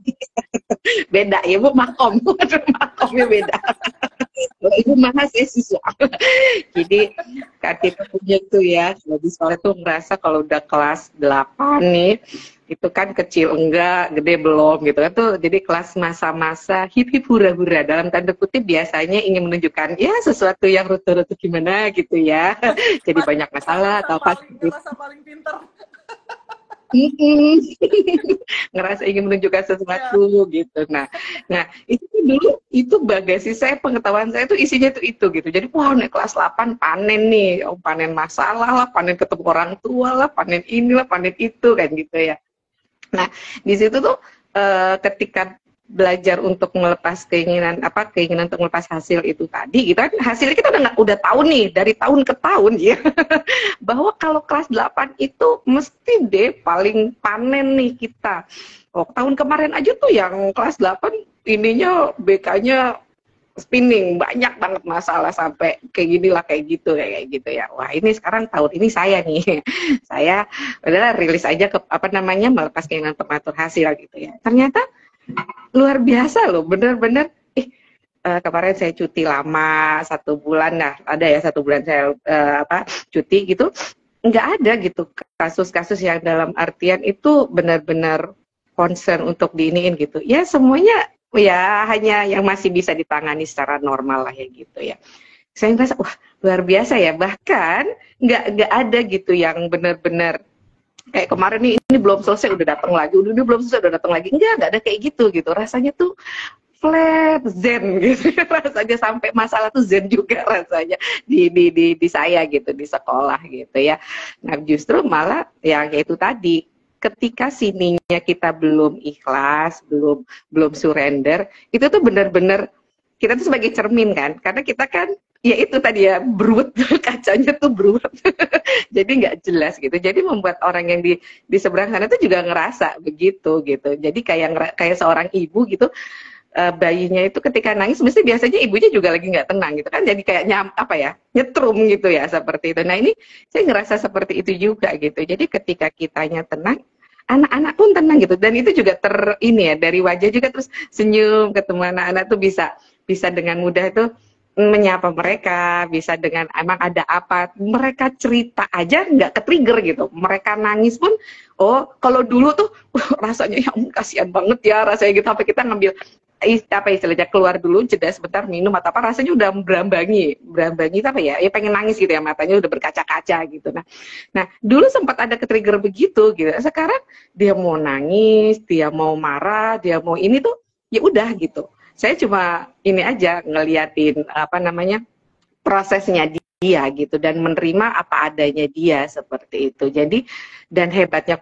Beda ya Bu, makom, makomnya beda. Kalau Ibu mahasiswa. Jadi kita punya tuh ya, di sekolah tuh ngerasa kalau udah kelas 8 nih, itu kan kecil enggak, gede belum gitu kan tuh. Jadi kelas masa-masa hip hip hura-hura dalam tanda kutip biasanya ingin menunjukkan ya sesuatu yang rutu-rutu gimana gitu ya. Jadi banyak masalah atau apa gitu. Merasa paling pinter. Ngerasa ingin menunjukkan sesuatu gitu. Nah itu tuh dulu itu bagasi saya, pengetahuan saya tuh isinya itu gitu. Jadi wah naik kelas 8 panen nih, panen masalah lah, panen ketemu orang tua lah, panen inilah, panen itu kan gitu ya. Nah di situ tuh ketika belajar untuk melepas keinginan untuk melepas hasil itu tadi gitu kan, hasilnya kita udah tahu nih dari tahun ke tahun ya bahwa kalau kelas 8 itu mesti deh paling panen nih kita. Oh, tahun kemarin aja tuh yang kelas 8 ininya BK-nya spinning, banyak banget masalah sampai kayak gini lah, kayak gitu ya. Wah ini sekarang tahun ini saya nih, saya udah rilis aja ke melepas keinginan untuk mengatur hasil gitu ya. Ternyata luar biasa loh, bener-bener. Kemarin saya cuti lama 1 bulan, nah ada ya 1 bulan saya cuti gitu, nggak ada gitu kasus-kasus yang dalam artian itu benar-benar concern untuk diiniin gitu. Ya semuanya ya hanya yang masih bisa ditangani secara normal lah ya gitu ya. Saya ngerasa wah luar biasa ya, bahkan nggak ada gitu yang benar-benar kayak kemarin nih ini belum selesai udah datang lagi, ini belum selesai udah datang lagi, nggak ada kayak gitu rasanya tuh flat zen gitu rasanya, sampai masalah tuh zen juga rasanya di saya gitu di sekolah gitu ya. Nah justru malah yang itu tadi, ketika sininya kita belum ikhlas, belum surrender, itu tuh benar-benar kita tuh sebagai cermin kan, karena kita kan ya itu tadi ya brut, kacanya tuh brut jadi nggak jelas gitu, jadi membuat orang yang di seberang sana tuh juga ngerasa begitu gitu. Jadi kayak seorang ibu gitu, bayinya itu ketika nangis mesti biasanya ibunya juga lagi nggak tenang gitu kan, jadi kayak nyetrum gitu ya seperti itu. Nah ini saya ngerasa seperti itu juga gitu, jadi ketika kitanya tenang, anak-anak pun tenang gitu, dan itu juga dari wajah juga, terus senyum ketemu anak-anak tuh bisa dengan mudah tuh menyapa mereka, bisa dengan emang ada apa, mereka cerita aja nggak ke-trigger gitu, mereka nangis pun, oh kalau dulu tuh rasanya ya kasihan banget ya rasanya gitu, sampai kita ngambil istilahnya keluar dulu jeda sebentar minum atau apa, rasanya udah berambangi itu ya pengen nangis gitu ya, matanya udah berkaca-kaca gitu. Nah dulu sempat ada ke-trigger begitu gitu, sekarang dia mau nangis, dia mau marah, dia mau ini tuh ya udah gitu. Saya cuma ini aja ngeliatin prosesnya dia gitu, dan menerima apa adanya dia seperti itu. Jadi dan hebatnya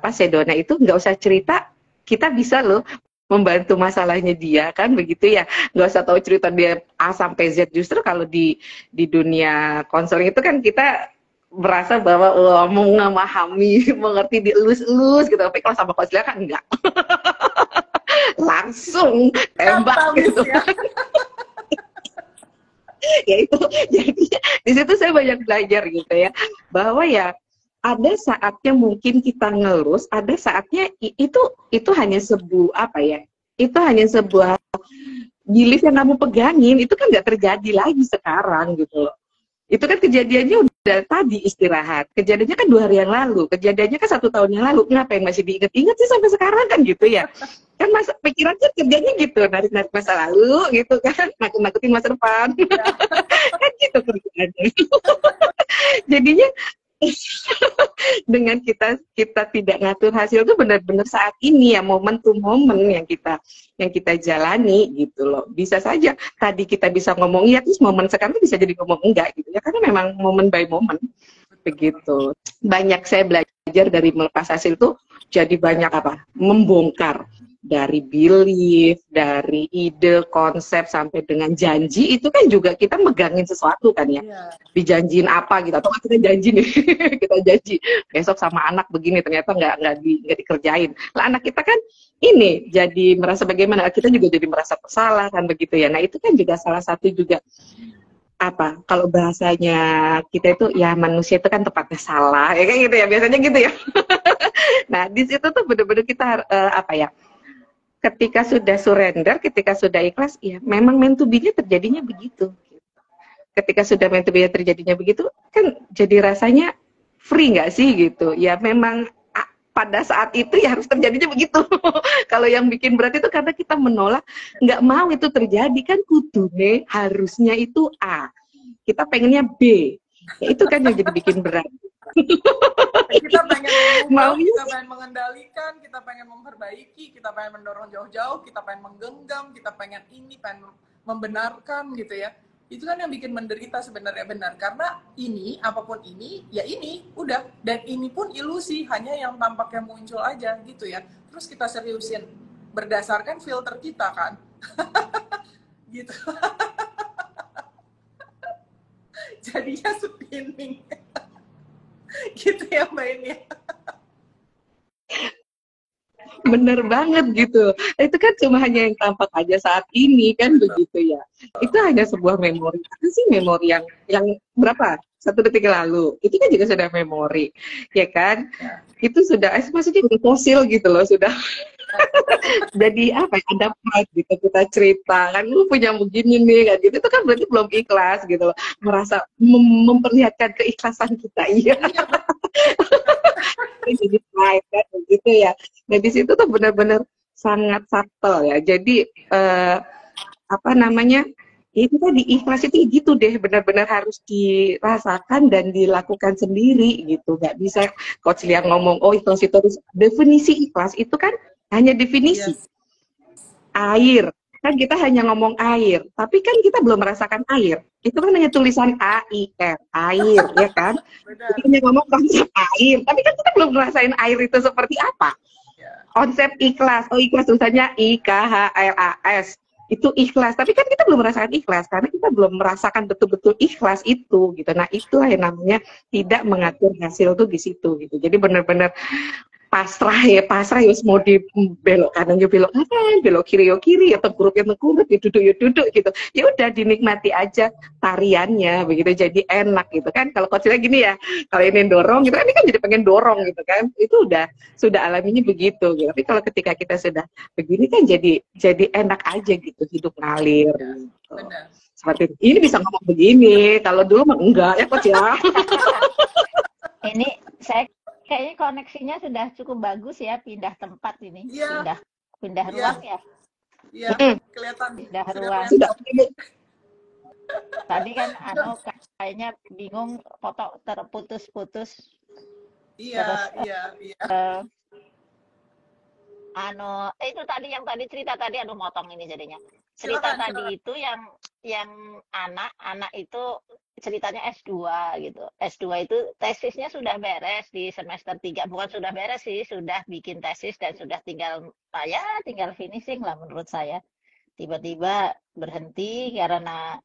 Sedona itu nggak usah cerita, kita bisa loh membantu masalahnya dia kan begitu ya, nggak usah tahu cerita dia A sampai Z. Justru kalau di dunia konseling itu kan kita merasa bahwa mau memahami, mengerti, dielus-elus gitu, tapi kalau sama konselor kan enggak langsung tembak gitu ya. Ya itu, jadi di situ saya banyak belajar gitu ya, bahwa ya ada saatnya mungkin kita ngelus, ada saatnya itu hanya sebuah itu hanya sebuah belief yang kamu pegangin, itu kan nggak terjadi lagi sekarang gitu loh. Itu kan kejadiannya udah tadi istirahat, kejadiannya kan 2 hari yang lalu, kejadiannya kan 1 tahun yang lalu, ngapain masih diinget-inget sih sampai sekarang kan gitu ya. Kan pikiran kan kerjanya gitu, narik-narik masa lalu gitu kan, nakut-nakutin masa depan kan gitu kerjaannya. Jadinya dengan kita kita tidak ngatur hasil itu benar-benar saat ini ya, momen to momen yang kita jalani gitu loh. Bisa saja tadi kita bisa ngomong iya, terus momen sekarang bisa jadi ngomong enggak gitu ya, karena memang momen by momen begitu. Banyak saya belajar dari melepas hasil tuh, jadi banyak apa, membongkar dari belief, dari ide, konsep, sampai dengan janji. Itu kan juga kita megangin sesuatu kan ya, Iya. dijanjiin apa gitu, atau kita janji nih kita janji besok sama anak begini, ternyata nggak dikerjain lah. Anak kita kan ini jadi merasa bagaimana, kita juga jadi merasa bersalah kan begitu ya. Nah itu kan juga salah satu juga apa, kalau bahasanya kita itu ya, manusia itu kan tempatnya salah ya, kayak gitu ya biasanya gitu ya. Nah di situ tuh bener-bener kita apa ya, ketika sudah surrender, ketika sudah ikhlas, ya memang meant to be-nya terjadinya begitu. Ketika sudah meant to be-nya terjadinya begitu, kan jadi rasanya free nggak sih gitu. Ya memang pada saat itu ya harus terjadinya begitu. Kalau yang bikin berat itu karena kita menolak, nggak mau itu terjadi, kan kudune harusnya itu A. Kita pengennya B. Ya itu kan yang jadi bikin berat. Kita pengen mengubah, Maunya kita pengen mengendalikan, kita pengen memperbaiki, kita pengen mendorong jauh-jauh, kita pengen menggenggam, kita pengen ini, pengen membenarkan gitu ya. Itu kan yang bikin menderita sebenarnya, benar. Karena ini, apapun ini, ya ini, udah. Dan ini pun ilusi, hanya yang tampaknya muncul aja gitu ya. Terus kita seriusin berdasarkan filter kita kan. Gitu. Jadinya spinning. Gitu ya Mbak Ini. bener banget gitu. Itu kan cuma hanya yang tampak aja saat ini kan begitu ya. Itu hanya sebuah memori. Itu sih memori yang berapa? 1 detik lalu. Itu kan juga sudah memori, ya kan? Ya. Itu sudah, maksudnya udah fosil gitu loh, sudah. Jadi apa ya, ada pride gitu, kita cerita kan, lu punya begini nih kan gitu. Itu kan berarti belum ikhlas gitu loh. Merasa memperlihatkan keikhlasan kita. Iya. Jadi pride kan begitu ya. Nah di situ tuh benar-benar sangat subtle ya. Jadi apa namanya, itu tadi ikhlas itu gitu deh, benar-benar harus dirasakan dan dilakukan sendiri gitu. Nggak bisa Coach Lia ngomong oh ikhlas itu harus, definisi ikhlas itu kan hanya definisi. Yes. Air kan kita hanya ngomong air, tapi kan kita belum merasakan air. Itu kan hanya tulisan AIR, air ya kan. Benar. Kita hanya ngomong konsep air, tapi kan kita belum ngerasain air itu seperti apa. Ya. Konsep ikhlas, oh ikhlas tulisannya IKHLAS, itu ikhlas, tapi kan kita belum merasakan ikhlas karena kita belum merasakan betul-betul ikhlas itu gitu. Nah itulah yang namanya tidak mengatur hasil tuh di situ gitu. Jadi benar-benar pasrah ya, mau dibelok kanan ya belok kanan, belok kiri ya kiri, ya tengkurap ya tengkurap, ya duduk ya duduk gitu. Ya udah dinikmati aja tariannya begitu, jadi enak gitu kan. Kalau coachnya gini ya, kalau ini dorong gitu kan, ini kan jadi pengen dorong gitu kan. Itu sudah alaminya begitu gitu. Tapi kalau ketika kita sudah begini kan jadi enak aja gitu, hidup ngalir gitu. Benar. Seperti ini bisa ngomong begini, kalau dulu mah enggak ya coach ya. Ini saya kayaknya koneksinya sudah cukup bagus ya, pindah tempat ini. Iya. Pindah Iya. ruang ya. Iya, kelihatan. Pindah Sudah ruang. kelihatan. Tadi kan kayaknya bingung, foto terputus-putus. Iya, Terus iya. itu tadi yang tadi cerita tadi, motong ini jadinya. Cerita Silakan, tadi itu yang anak itu ceritanya S2 gitu. S2 itu tesisnya sudah beres di semester 3. Bukan sudah beres sih, sudah bikin tesis dan sudah tinggal finishing lah menurut saya. Tiba-tiba berhenti karena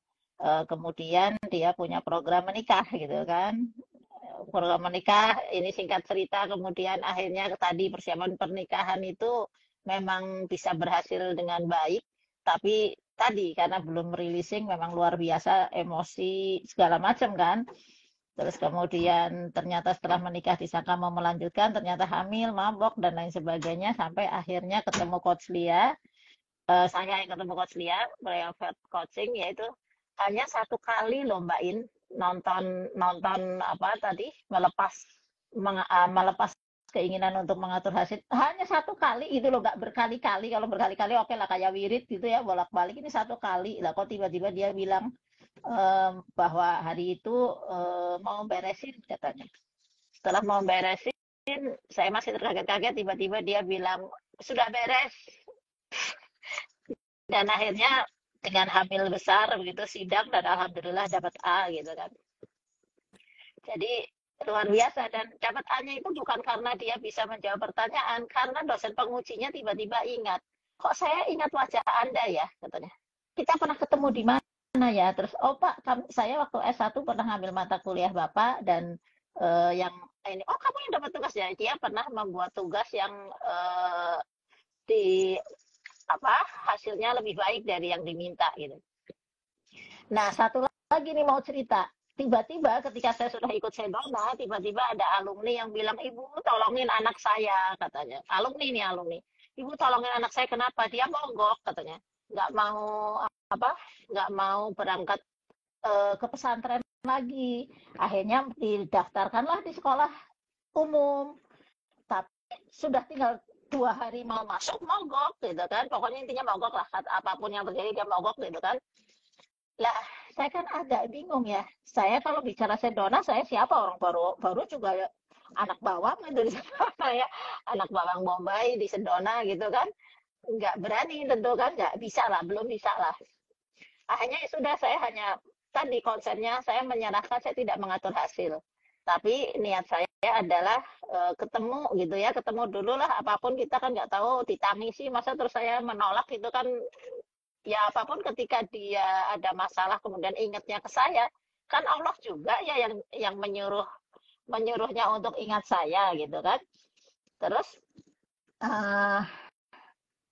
kemudian dia punya program menikah gitu kan. Program menikah ini singkat cerita, kemudian akhirnya tadi persiapan pernikahan itu memang bisa berhasil dengan baik, tapi tadi karena belum releasing memang luar biasa emosi segala macam kan. Terus kemudian ternyata setelah menikah disangka mau melanjutkan, ternyata hamil, mabok dan lain sebagainya, sampai akhirnya ketemu Coach Lia. Saya yang ketemu Coach Lia, private coaching, yaitu hanya 1 kali loh Mbak In nonton apa tadi, melepas keinginan untuk mengatur hasil, hanya 1 kali itu loh, nggak berkali-kali. Kalau berkali-kali oke lah, kayak wirid gitu ya, bolak-balik. Ini 1 kali lah kok tiba-tiba dia bilang bahwa hari itu mau beresin katanya. Setelah mau beresin, saya masih terkaget-kaget, tiba-tiba dia bilang, sudah beres. Dan akhirnya dengan hamil besar begitu sidang dan alhamdulillah dapat A gitu kan. Jadi luar biasa, dan dapat A-nya itu bukan karena dia bisa menjawab pertanyaan, karena dosen pengujinya tiba-tiba ingat, kok saya ingat wajah Anda ya, katanya. Kita pernah ketemu di mana ya? Terus, oh Pak, saya waktu S1 pernah ngambil mata kuliah Bapak, dan yang ini, oh kamu yang dapat tugas ya? Dia pernah membuat tugas yang di apa hasilnya lebih baik dari yang diminta gitu. Nah, satu lagi nih mau cerita. Tiba-tiba ketika saya sudah ikut Sedona, tiba-tiba ada alumni yang bilang, Ibu tolongin anak saya, katanya. Alumni nih, alumni. Ibu tolongin anak saya, kenapa? Dia mogok, katanya. Nggak mau apa? Nggak mau berangkat ke pesantren lagi. Akhirnya didaftarkanlah di sekolah umum. Tapi sudah tinggal 2 hari mau masuk, mogok gitu kan. Pokoknya intinya mogok lah. Apapun yang terjadi dia mogok gitu kan. Lah, saya kan agak bingung ya. Saya kalau bicara Sedona, saya siapa, orang baru juga anak bawang itu di Sedona ya. Anak bawang Bombay di Sedona gitu kan. Nggak berani tentu kan, nggak bisa lah, belum bisa lah. Akhirnya sudah, saya hanya tadi konsepnya, saya menyerahkan, saya tidak mengatur hasil. Tapi niat saya adalah ketemu gitu ya, ketemu dulu lah, apapun kita kan nggak tahu, ditangisi masa terus saya menolak itu kan. Ya apapun ketika dia ada masalah kemudian ingatnya ke saya, kan Allah juga ya yang menyuruhnya untuk ingat saya gitu kan. Terus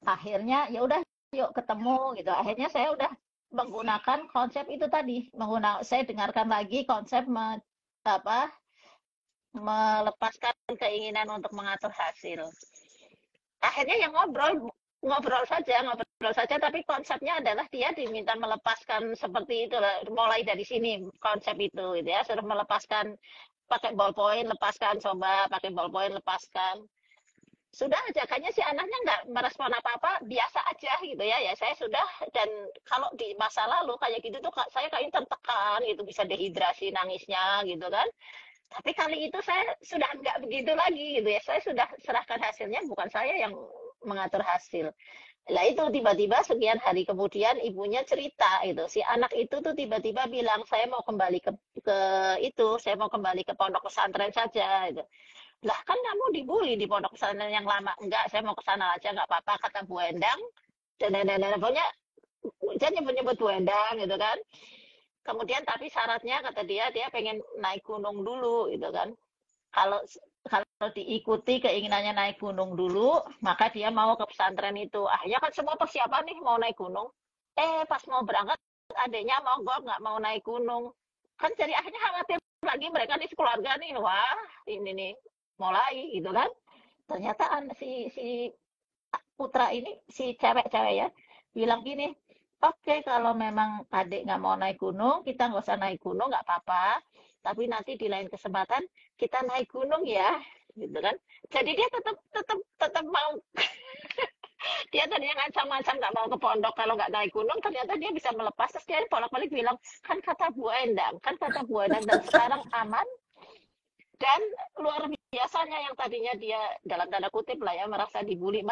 akhirnya ya udah, yuk ketemu gitu. Akhirnya saya udah menggunakan konsep itu tadi, saya dengarkan lagi konsep melepaskan keinginan untuk mengatur hasil. Akhirnya yang ngobrol saja, tapi konsepnya adalah dia diminta melepaskan seperti itu, mulai dari sini konsep itu gitu ya, sudah melepaskan pakai ballpoint, lepaskan, coba pakai ballpoint, lepaskan. Sudah aja, kayaknya si anaknya nggak merespon apa-apa, biasa aja gitu ya. Ya saya sudah, dan kalau di masa lalu kayak gitu tuh saya kayaknya tertekan gitu, bisa dehidrasi nangisnya gitu kan. Tapi kali itu saya sudah nggak begitu lagi gitu ya. Saya sudah serahkan hasilnya, bukan saya yang mengatur hasil. Lah itu tiba-tiba sekian hari kemudian ibunya cerita itu. Si anak itu tuh tiba-tiba bilang, saya mau kembali ke saya mau kembali ke pondok pesantren saja gitu. Lah kan kamu dibully di pondok pesantren yang lama. Enggak, saya mau ke sana aja, nggak apa-apa, kata Bu Endang. Dan pokoknya dia nyebut-nyebut Bu Endang gitu kan. Kemudian tapi syaratnya kata dia pengen naik gunung dulu gitu kan. Kalau diikuti keinginannya naik gunung dulu, maka dia mau ke pesantren itu. Akhirnya kan semua persiapan nih mau naik gunung. Pas mau berangkat adiknya mogok, nggak mau naik gunung. Kan jadi akhirnya khawatir lagi mereka nih keluarga nih, wah ini nih mulai gitu kan. Ternyata si putra ini, si cewek-cewek ya, bilang gini, oke, kalau memang adik nggak mau naik gunung, kita nggak usah naik gunung, nggak apa-apa. Tapi nanti di lain kesempatan kita naik gunung ya, gitu kan. Jadi dia tetap mau. Dia tadinya ngancam-ngancam nggak mau ke pondok kalau nggak naik gunung, ternyata dia bisa melepas. Terus dia bolak-balik bilang, kan kata Bu Endang, dan sekarang aman. Dan luar biasanya, yang tadinya dia dalam tanda kutip lah ya merasa dibully,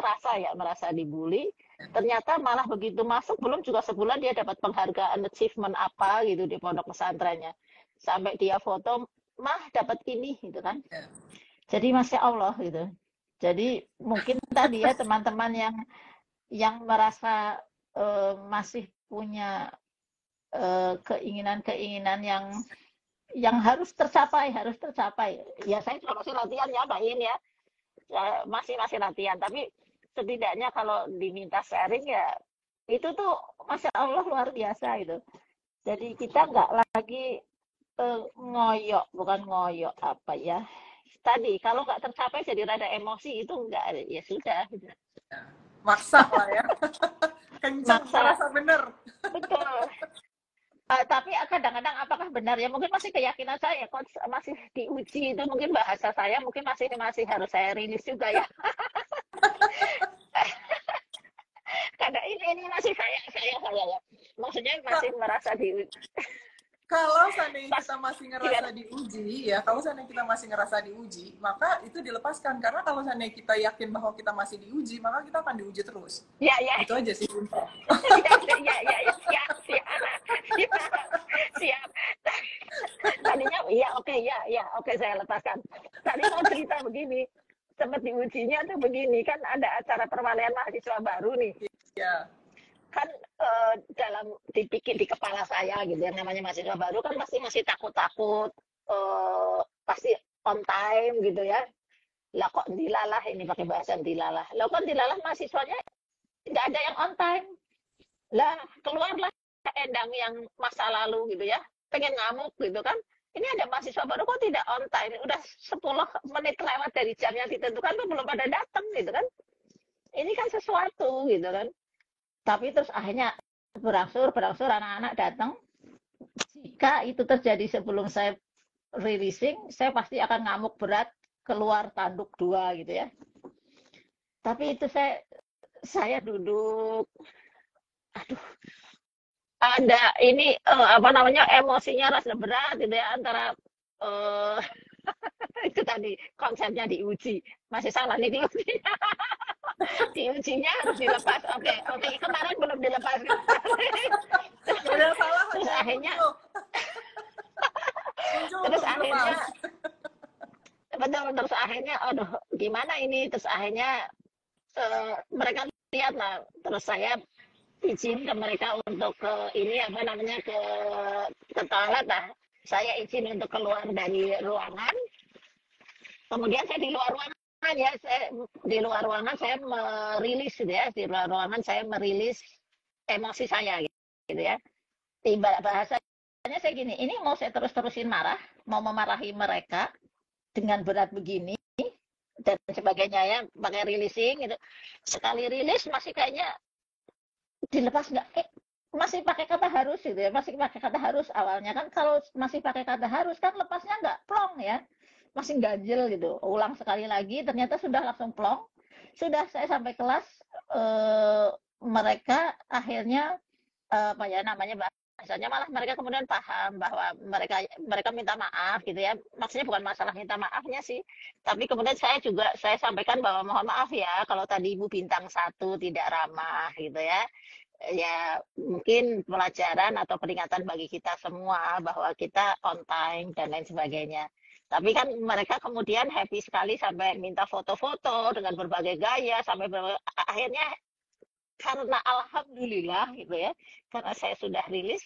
ternyata malah begitu masuk belum juga sebulan dia dapat penghargaan achievement apa gitu di pondok pesantrennya, sampai dia foto, mah dapat ini gitu kan. Jadi masya Allah gitu. Jadi mungkin tadi ya teman-teman yang merasa masih punya keinginan-keinginan yang harus tercapai. Ya saya juga masih latihan nyabain ya. Masih latihan, tapi setidaknya kalau diminta sharing ya itu tuh masya Allah luar biasa itu. Jadi kita nggak lagi bukan ngoyok apa ya. Tadi kalau nggak tercapai jadi rada emosi, itu enggak, ya sudah. Maksa lah ya. Kencang, merasa benar. Betul. Tapi kadang-kadang apakah benar ya, mungkin masih keyakinan saya masih diuji, itu mungkin bahasa saya mungkin masih harus saya rilis juga ya. Karena ini masih saya ya, maksudnya masih merasa diuji. Kalau seandainya Pas kita masih gimana? ngerasa diuji, ya kalau seandainya kita masih ngerasa diuji, maka itu dilepaskan. Karena kalau seandainya kita yakin bahwa kita masih diuji, maka kita akan diuji terus. Ya, ya, Itu aja sih, Bun. ya, siap, siap, siap, siap. Tadinya, iya, oke, ya, oke, saya lepaskan. Tadi mau cerita begini, sempat diujinya tuh begini, kan ada acara perwalian mahasiswa baru nih. Ya, Kan dalam dipikir di kepala saya gitu, yang namanya mahasiswa baru kan pasti masih takut-takut, pasti on time gitu ya. Lah kok dilalah, ini pakai bahasa dilalah. Lah kok dilalah mahasiswanya nggak ada yang on time. Lah keluarlah Endang yang masa lalu gitu ya, pengen ngamuk gitu kan. Ini ada mahasiswa baru kok tidak on time, udah 10 menit lewat dari jam yang ditentukan tuh belum pada datang gitu kan. Ini kan sesuatu gitu kan. Tapi terus akhirnya berangsur anak-anak datang. Jika itu terjadi sebelum saya releasing, saya pasti akan ngamuk berat, keluar tanduk 2 gitu ya. Tapi itu saya duduk, aduh, ada ini apa namanya, emosinya rasa berat gitu ya, antara itu tadi konsepnya diuji, masih salah nih diuji. Diujinya harus dilepas. Oke, kemarin belum dilepas. gak ada yang salah, Terus hanya akhirnya, muncul terus untuk akhirnya, dilepas. betul, terus akhirnya, aduh, gimana ini? Terus akhirnya mereka lihat lah. Terus saya izin ke mereka untuk ke ini apa namanya, ke toilet lah. Saya izin untuk keluar dari ruangan. Kemudian saya di luar ruangan ya, di luar ruangan saya merilis gitu ya, di luar ruangan saya merilis emosi saya gitu ya. Tiba bahasanya saya gini, ini mau saya terus-terusin marah, mau memarahi mereka dengan berat begini dan sebagainya ya, pakai releasing gitu. Sekali rilis masih kayaknya dilepas nggak? Masih pakai kata harus gitu ya, masih pakai kata harus awalnya kan. Kalau masih pakai kata harus kan lepasnya nggak plong ya, masih ganjel gitu. Ulang sekali lagi ternyata sudah langsung plong. Sudah saya sampai kelas, mereka akhirnya apa ya namanya, bahasanya malah mereka kemudian paham bahwa mereka minta maaf gitu ya. Maksudnya bukan masalah minta maafnya sih, tapi kemudian saya sampaikan bahwa mohon maaf ya kalau tadi Ibu bintang 1 tidak ramah gitu ya. Ya mungkin pelajaran atau peringatan bagi kita semua bahwa kita on time dan lain sebagainya. Tapi kan mereka kemudian happy sekali sampai minta foto-foto dengan berbagai gaya, sampai akhirnya karena alhamdulillah gitu ya, karena saya sudah rilis,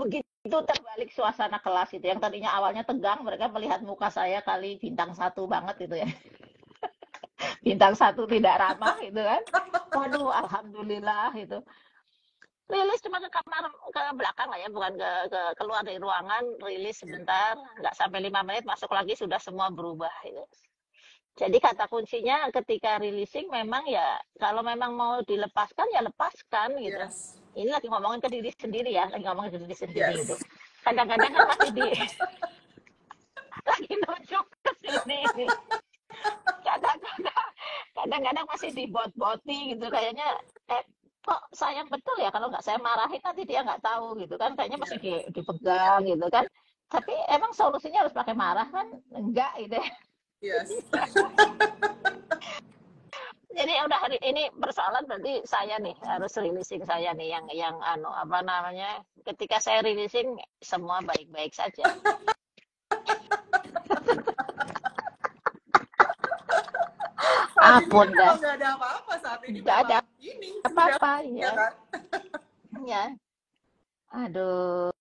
begitu terbalik suasana kelas itu, yang tadinya awalnya tegang, mereka melihat muka saya kali bintang 1 banget gitu ya. Bintang 1 tidak ramah gitu kan. Waduh, alhamdulillah gitu. Rilis cuma ke kamar, ke belakang lah ya, bukan keluar dari ruangan, rilis sebentar, nggak sampai 5 menit masuk lagi sudah semua berubah gitu. Jadi kata kuncinya ketika releasing memang ya, kalau memang mau dilepaskan ya lepaskan gitu. Yes. Ini lagi ngomongin ke diri sendiri ya, lagi ngomongin ke diri sendiri Yes. gitu. Kadang-kadang kan masih lagi nunjuk ke sini. Kadang-kadang masih dibot-boti gitu, kayaknya kok sayang betul ya kalau nggak saya marahin nanti dia nggak tahu gitu kan, kayaknya masih dipegang gitu kan. Tapi emang solusinya harus pakai marah kan? Enggak gitu ya. Yes. Jadi udah hari ini persoalan berarti saya nih harus releasing saya nih yang apa namanya, ketika saya releasing semua baik-baik saja. Ampun dah. Nggak ada apa-apa saat ini. Nggak ada ini apa-apa ya. Kan? Ya. Aduh.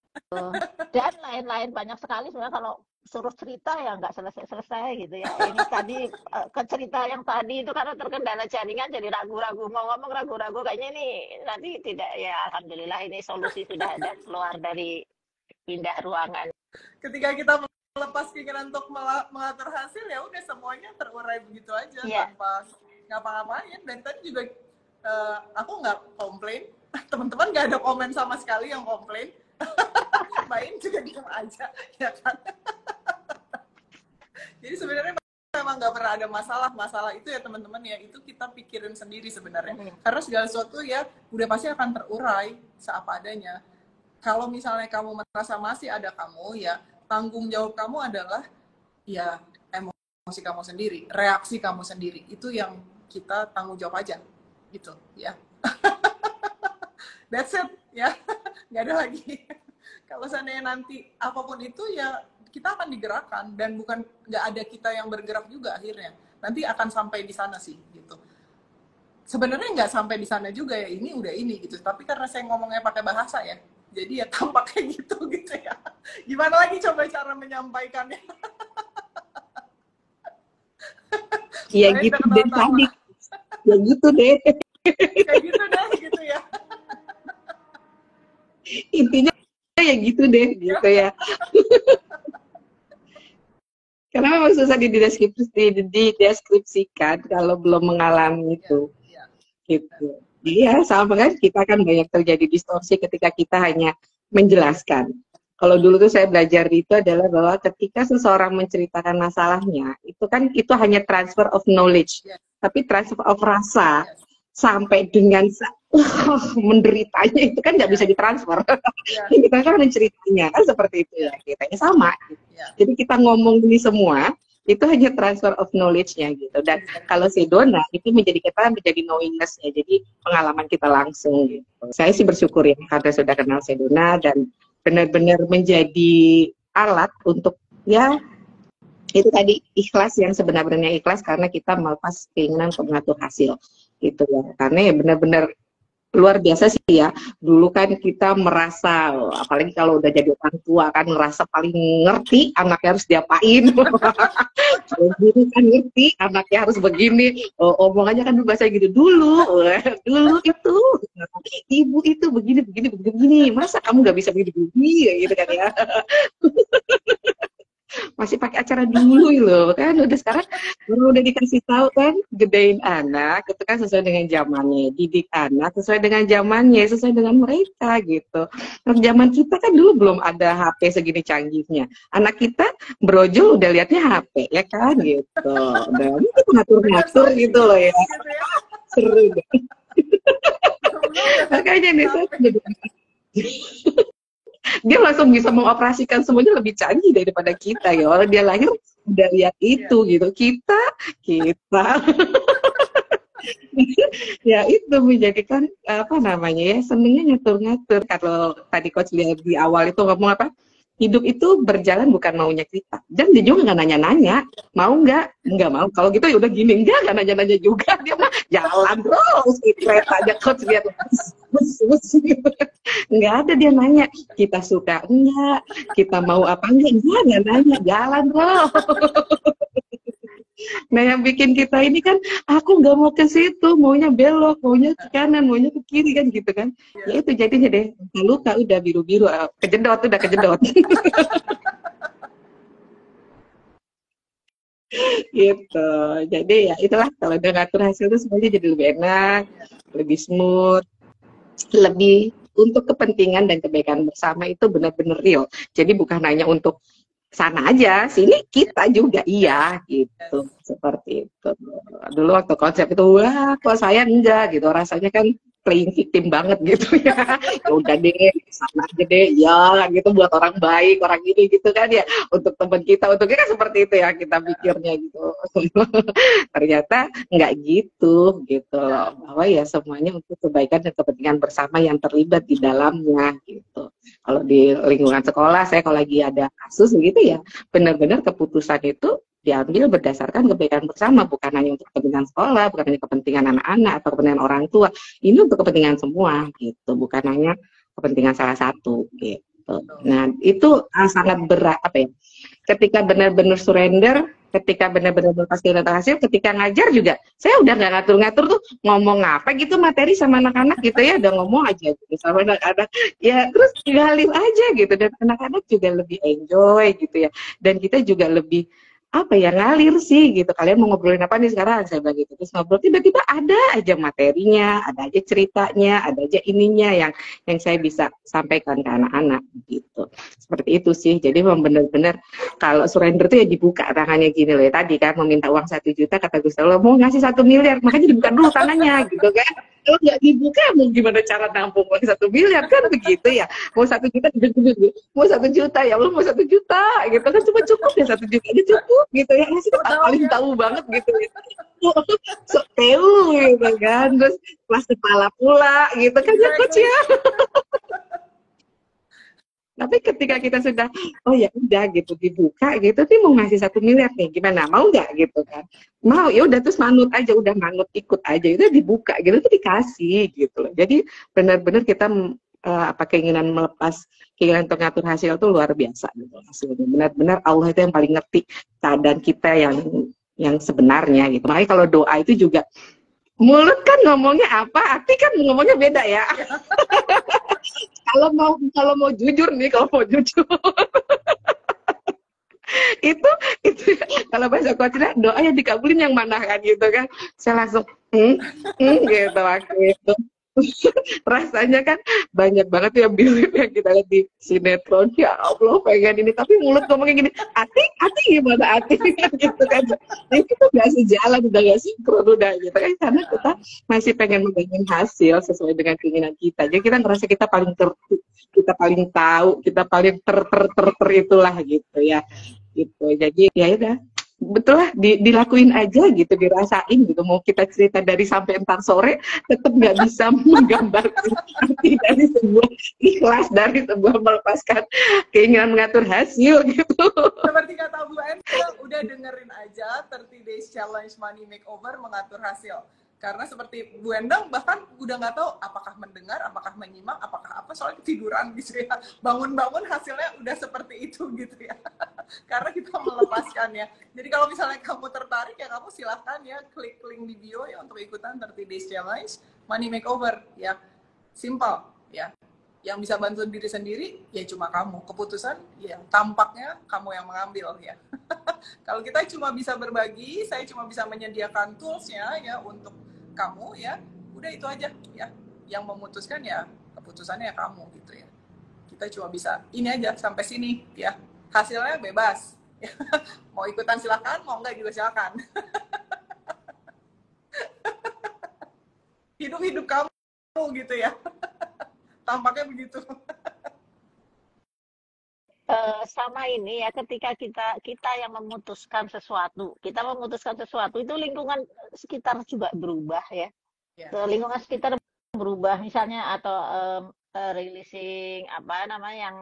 Dan lain-lain banyak sekali sebenarnya, kalau suruh cerita ya nggak selesai-selesai gitu ya. Ini tadi cerita yang tadi itu karena terkendala jaringan jadi ragu-ragu, mau ngomong ragu-ragu, kayaknya ini nanti tidak ya. Alhamdulillah ini solusi sudah ada, keluar dari pindah ruangan. Ketika kita melepas keinginan untuk mengatur hasil, ya udah semuanya terurai begitu aja tanpa ngapa-ngapain. Dan tadi juga aku nggak komplain, teman-teman nggak ada komen sama sekali yang komplain. Mbak In juga diam aja, ya kan? Jadi sebenarnya memang nggak pernah ada masalah itu ya teman-teman ya, itu kita pikirin sendiri sebenarnya. Karena segala sesuatu ya udah pasti akan terurai seapa adanya. kalau misalnya kamu merasa masih ada kamu, ya tanggung jawab kamu adalah ya emosi kamu sendiri, reaksi kamu sendiri. Itu yang kita tanggung jawab aja, gitu ya. That's it, ya. Nggak ada lagi. Kalau seandainya nanti apapun itu, ya kita akan digerakkan, dan bukan nggak ada kita yang bergerak juga akhirnya. Nanti akan sampai di sana sih, gitu. Sebenarnya nggak sampai di sana juga ya, ini udah ini gitu. Tapi karena saya ngomongnya pakai bahasa ya, jadi ya tampaknya gitu ya. Gimana lagi coba cara menyampaikannya? Ya gitu deh tadi. Ya gitu deh. Kayak gitu deh gitu ya. Intinya ya gitu deh gitu ya. Karena memang susah dideskripsikan kalau belum mengalami itu. Gitu. Iya, sama kan kita kan banyak terjadi distorsi ketika kita hanya menjelaskan. Kalau dulu tuh saya belajar itu adalah bahwa ketika seseorang menceritakan masalahnya, itu kan itu hanya transfer of knowledge, tapi transfer of rasa sampai dengan menderitanya itu kan nggak bisa ditransfer. Kita kan ceritanya kan seperti itu ya, kitanya sama. Jadi kita ngomong ini semua itu hanya transfer of knowledge-nya gitu. Dan kalau Sedona itu menjadi kita menjadi knowingness ya, jadi pengalaman kita langsung gitu. Saya sih bersyukur ya karena sudah kenal Sedona dan benar-benar menjadi alat untuk ya itu tadi ikhlas, yang sebenarnya ikhlas karena kita melepas keinginan untuk mengatur hasil gitu ya. Karena ya benar-benar luar biasa sih ya. Dulu kan kita merasa, apalagi kalau udah jadi orang tua kan, ngerasa paling ngerti anaknya harus diapain. Kalau guru kan ngerti anaknya harus begini. Omongannya kan bahasa gitu dulu. Dulu itu ibu itu begini. Masa kamu nggak bisa begini gitu kan ya. Masih pakai acara dulu loh kan, udah sekarang udah dikasih tahu kan, gedein anak itu kan sesuai dengan zamannya, didik anak sesuai dengan zamannya, sesuai dengan mereka gitu. Nah, zaman kita kan dulu belum ada HP segini canggihnya, anak kita brojol udah liatnya HP ya kan gitu, dan itu ngatur-ngatur gitu loh ya, seru deh. Makanya nih saya dia langsung bisa mengoperasikan semuanya lebih canggih daripada kita ya. Orang dia lahir udah lihat itu gitu. Kita ya itu menjadikan apa namanya ya, senengnya ngatur-ngatur. Kalau tadi coach lihat di awal itu ngomong apa? Hidup itu berjalan bukan maunya kita. Dan dia juga nggak nanya-nanya, mau nggak mau. Kalau gitu ya udah gini, nggak nanya-nanya juga. Dia mah jalan terus, kereta aja coach lihat, gitu. Nggak ada dia nanya, kita suka enggak, kita mau apa enggak nanya, jalan terus. Nah yang bikin kita ini kan, aku nggak mau ke situ, maunya belok, maunya ke kanan, maunya ke kiri kan gitu kan. Ya itu jadinya deh, luka udah biru-biru, kejedot. Gitu. Jadi ya itulah, kalau udah ngatur hasil itu semuanya jadi lebih enak, lebih smooth, lebih untuk kepentingan dan kebaikan bersama, itu benar-benar real. Jadi bukan hanya untuk sana aja, sini kita juga iya gitu, seperti itu. Dulu waktu konsep itu, wah kok saya enggak gitu, rasanya kan playing victim banget gitu ya. Ya udah deh, sana aja deh, ya gitu, buat orang baik, orang ini gitu kan ya, untuk teman kita, untuknya kan seperti itu ya kita pikirnya gitu. Ternyata nggak gitu loh, bahwa ya semuanya untuk kebaikan dan kepentingan bersama yang terlibat di dalamnya gitu. Kalau di lingkungan sekolah, saya kalau lagi ada kasus begitu ya, benar-benar keputusan itu diambil berdasarkan kebaikan bersama, bukan hanya untuk kepentingan sekolah, bukan hanya kepentingan anak-anak atau kepentingan orang tua. Ini untuk kepentingan semua gitu, bukan hanya kepentingan salah satu gitu. Nah, itu sangat berat apa ya? Ketika benar-benar surrender, ketika benar-benar melepas keinginan hasil, ketika ngajar juga, saya udah nggak ngatur-ngatur tuh ngomong apa gitu materi sama anak-anak gitu ya, udah ngomong aja gitu sama anak-anak, ya terus ngalir aja gitu, dan anak-anak juga lebih enjoy gitu ya, dan kita juga lebih apa ya, ngalir sih gitu. Kalian mau ngobrolin apa nih sekarang, saya bilang gitu, terus ngobrol, tiba-tiba ada aja materinya, ada aja ceritanya, ada aja ininya yang saya bisa sampaikan ke anak-anak gitu. Seperti itu sih. Jadi memang benar-benar kalau surrender tuh ya dibuka tangannya gini loh ya, tadi kan meminta uang 1 juta, kata Gustavo mau ngasih 1 miliar, makanya dibuka dulu tangannya gitu kan. Kalau nggak dibuka, mau gimana cara nampung uang 1 miliar kan begitu ya? Mau 1 juta, mau 1 juta ya Allah, mau 1 juta gitu kan cuma cukup ya 1 juta aja cukup gitu ya. Nah, kita Tahu paling ya. tahu banget gitu ya. Sok tahu gitu kan, terus kelas kepala pula gitu kan ya coach Exactly. ya. Tapi ketika kita sudah, oh ya udah gitu dibuka gitu, nih mau ngasih 1 miliar nih, gimana? Mau nggak gitu kan? Mau ya udah terus manut aja, udah manut ikut aja, itu dibuka gitu tuh dikasih gitu loh. Jadi benar-benar kita apa keinginan melepas keinginan untuk ngatur hasil tuh luar biasa gitu hasilnya. Benar-benar Allah itu yang paling ngerti keadaan kita yang sebenarnya gitu. Makanya kalau doa itu juga mulut kan ngomongnya apa, hati kan ngomongnya beda ya. Kalau mau jujur nih, kalau mau jujur itu kalau bahasa coachnya doa yang dikabulin yang mana kan gitu kan. Saya langsung gitu waktu itu. Rasanya kan banyak banget ya bibir yang kita lihat di sinetron, ya Allah pengen ini, tapi mulut ngomongnya gini, hati gimana hati gitu kan. Jadi itu nggak sejalan, udah nggak sinkron udah gitu kan, karena kita masih pengen membangun hasil sesuai dengan keinginan kita. Jadi kita ngerasa kita paling kita paling tahu, kita paling ter itulah gitu ya. Gitu. Jadi ya udah betul lah dilakuin aja gitu, dirasain gitu. Mau kita cerita dari sampai entar sore tetap nggak bisa menggambarkan arti dari sebuah ikhlas, dari sebuah melepaskan keinginan mengatur hasil gitu. Seperti kata Bu Ensa, udah dengerin aja 30 Days Challenge Money Makeover mengatur hasil. Karena seperti Bu Endang bahkan udah nggak tahu apakah mendengar, apakah menyimak, apakah apa, soalnya ketiduran gitu ya. Bangun-bangun hasilnya udah seperti itu gitu ya. Karena kita melepaskannya. Jadi kalau misalnya kamu tertarik ya kamu silahkan ya klik link di bio ya untuk ikutan 30 Days Challenge Money Makeover ya. Simple ya. Yang bisa bantu diri sendiri ya cuma kamu. Keputusan ya tampaknya kamu yang mengambil ya. Kalau kita cuma bisa berbagi, saya cuma bisa menyediakan toolsnya ya untuk kamu ya. Udah itu aja ya. Yang memutuskan ya keputusannya ya kamu gitu ya. Kita cuma bisa ini aja sampai sini ya. Hasilnya bebas. Mau ikutan silakan, mau enggak juga silakan. Hidup kamu gitu ya. Tampaknya begitu. Sama ini ya, ketika kita yang memutuskan sesuatu itu lingkungan sekitar juga berubah ya. Lingkungan sekitar berubah misalnya, atau releasing apa namanya yang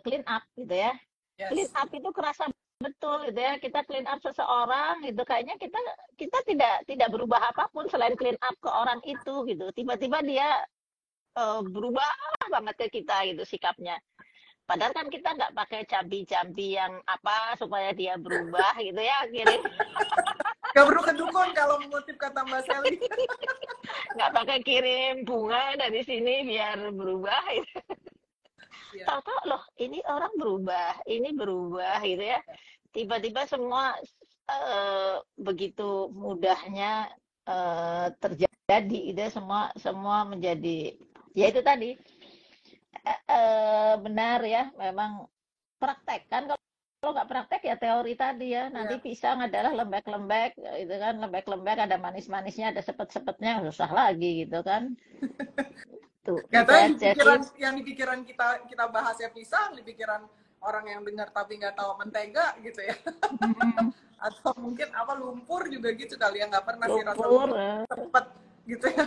clean up gitu ya. Yes. Clean up itu kerasa betul gitu ya. Kita clean up seseorang gitu, kayaknya kita tidak berubah apapun selain clean up ke orang itu gitu. Tiba-tiba dia berubah banget ke kita gitu sikapnya. Padahal kan kita nggak pakai jambi-jambi yang apa supaya dia berubah gitu ya, kirim. Gak perlu ke dukun kalau mengutip kata Mbak Sally. Nggak pakai kirim bunga dari sini biar berubah gitu. Ya. Tahu-tahu loh ini orang berubah, ini berubah gitu ya. Tiba-tiba semua begitu mudahnya terjadi gitu, semua menjadi ya itu tadi benar ya, memang praktek kan. Kalau nggak praktek ya teori tadi ya, nanti pisang adalah lembek-lembek itu kan, lembek-lembek ada manis-manisnya, ada sepet-sepetnya, susah lagi gitu kan. Tuh, Gak tahu yang di pikiran kita bahasnya pisang, di pikiran orang yang dengar tapi nggak tahu mentega gitu ya. Atau mungkin apa lumpur juga gitu kali ya, nggak pernah sih rasa lumpur cepet gitu ya.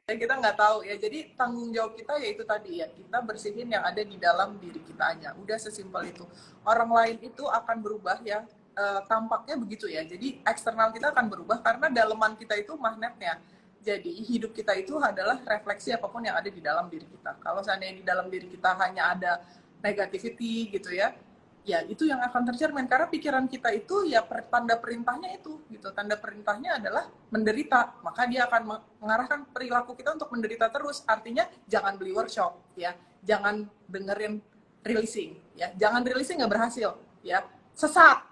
Ya kita nggak tahu ya. Jadi tanggung jawab kita yaitu tadi ya, kita bersihin yang ada di dalam diri kita aja. Udah sesimpel itu. Orang lain itu akan berubah ya. Tampaknya begitu ya. Jadi eksternal kita akan berubah karena daleman kita itu magnetnya. Jadi hidup kita itu adalah refleksi apapun yang ada di dalam diri kita. Kalau seandainya di dalam diri kita hanya ada negativity gitu ya, ya itu yang akan tercermin. Karena pikiran kita itu ya tanda perintahnya itu gitu. Tanda perintahnya adalah menderita. Maka dia akan mengarahkan perilaku kita untuk menderita terus. Artinya jangan beli workshop ya, jangan dengerin releasing ya, jangan releasing nggak berhasil ya, sesat.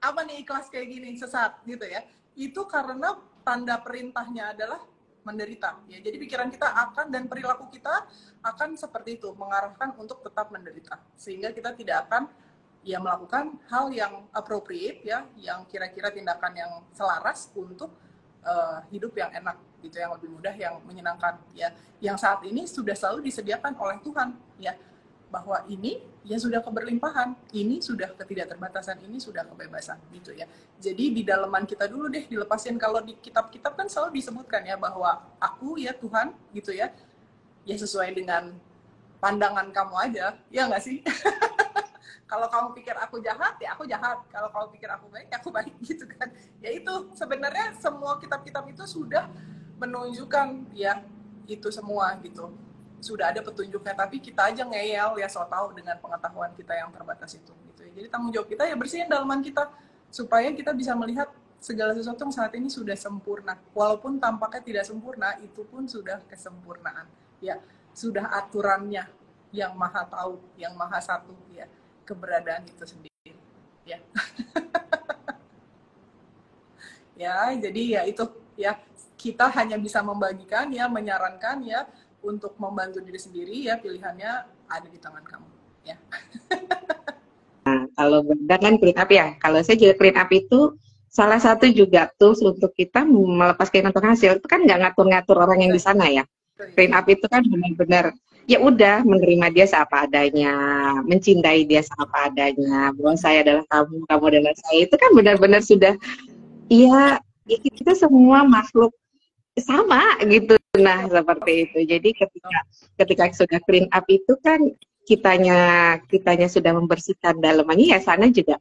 Apa nih ikhlas kayak gini sesat gitu ya. Itu karena tanda perintahnya adalah menderita ya. Jadi pikiran kita akan dan perilaku kita akan seperti itu, mengarahkan untuk tetap menderita, sehingga kita tidak akan ya melakukan hal yang appropriate ya, yang kira-kira tindakan yang selaras untuk hidup yang enak gitu, yang lebih mudah, yang menyenangkan ya, yang saat ini sudah selalu disediakan oleh Tuhan ya, bahwa ini ya sudah keberlimpahan, ini sudah ketidakterbatasan, ini sudah kebebasan gitu ya. Jadi di dalaman kita dulu deh dilepasin. Kalau di kitab-kitab kan selalu disebutkan ya bahwa aku ya Tuhan gitu ya, ya sesuai dengan pandangan kamu aja, ya nggak sih? Kalau kamu pikir aku jahat, ya aku jahat. Kalau kamu pikir aku baik, ya aku baik gitu kan. Ya itu sebenarnya semua kitab-kitab itu sudah menunjukkan ya itu semua gitu. Sudah ada petunjuknya, tapi kita aja ngeyel ya, so tahu dengan pengetahuan kita yang terbatas itu gitu ya. Jadi tanggung jawab kita ya bersihin dalaman kita supaya kita bisa melihat segala sesuatu yang saat ini sudah sempurna. Walaupun tampaknya tidak sempurna, itu pun sudah kesempurnaan. Ya, sudah aturannya yang maha tahu, yang maha satu ya, keberadaan itu sendiri ya. Ya, jadi ya itu ya, kita hanya bisa membagikan ya, menyarankan ya, untuk membantu diri sendiri ya, pilihannya ada di tangan kamu ya. Kalau Bunda kan clean up ya, kalau saya juga clean up itu salah satu juga tools untuk kita melepas keinginan untuk hasil, itu kan nggak ngatur-ngatur orang yang di sana ya. Clean up itu kan benar-benar ya udah menerima dia seapa adanya, mencintai dia seapa adanya, bahwa saya adalah kamu, kamu adalah saya, itu kan benar-benar sudah iya, ya kita semua makhluk sama gitu. Nah, seperti itu. Jadi ketika sudah clean up itu kan kitanya sudah membersihkan dalamannya, ya sana juga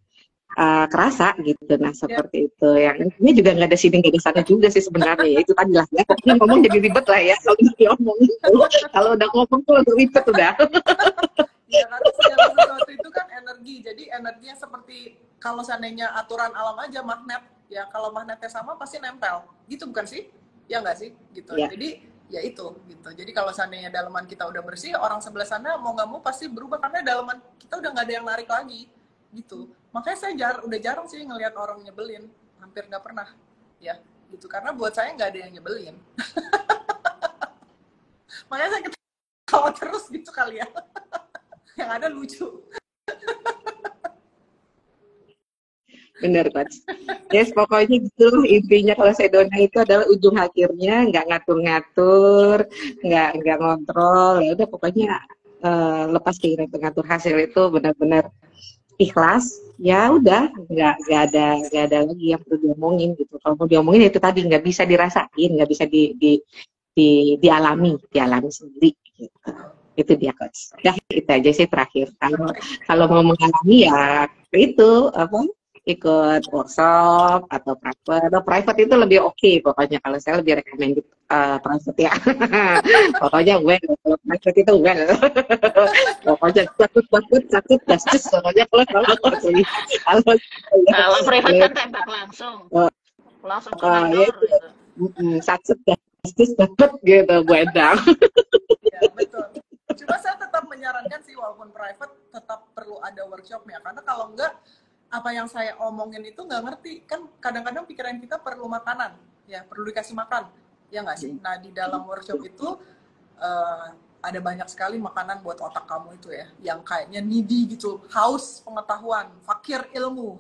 kerasa gitu. Nah, seperti itu. Yang intinya juga nggak ada sini nggak ada sana juga sih sebenarnya. Ya, itu tadi lah ya. Pokoknya ngomong jadi ribet lah ya. Kalau ngomong itu, kalau udah ngomong tuh langsung ribet udah. Ya, karena segala sesuatu itu kan energi. Jadi energinya seperti kalau seandainya aturan alam aja, magnet. Ya, kalau magnetnya sama pasti nempel. Gitu bukan sih? Ya nggak sih? Gitu. Ya. Jadi ya itu gitu. Jadi kalau seandainya dalaman kita udah bersih, orang sebelah sana mau nggak mau pasti berubah karena dalaman kita udah nggak ada yang narik lagi gitu. Makanya saya udah jarang sih ngelihat orang nyebelin, hampir nggak pernah ya gitu, karena buat saya nggak ada yang nyebelin. Makanya saya ketawa terus gitu kali ya. Yang ada lucu. Bener, Coach. Yes, pokoknya gitu intinya kalau Sedona itu adalah ujung akhirnya nggak ngatur-ngatur, nggak ngontrol, ya udah pokoknya lepas keinginan pengatur hasil itu benar-benar ikhlas, ya udah nggak ada lagi yang perlu diomongin gitu. Kalau mau diomongin itu tadi nggak bisa dirasain, nggak bisa dialami sendiri gitu. Itu dia, Coach. Dah itu aja sih terakhir. Kalau mau mengalami ya itu apa? Ikut workshop atau private itu lebih oke. Pokoknya kalau saya lebih recommended private ya. Pokoknya kalau private itu pokoknya sakit justice pokoknya kalau private kan tembak langsung ke ya, vendor sakit justice dapat gitu Bu Endang. Ya, betul. Cuma saya tetap menyarankan sih, walaupun private tetap perlu ada workshopnya, karena kalau enggak apa yang saya omongin itu nggak ngerti kan. Kadang-kadang pikiran kita perlu makanan ya, perlu dikasih makan ya nggak sih. Nah, di dalam workshop itu ada banyak sekali makanan buat otak kamu itu ya, yang kayaknya needy gitu, haus pengetahuan, fakir ilmu.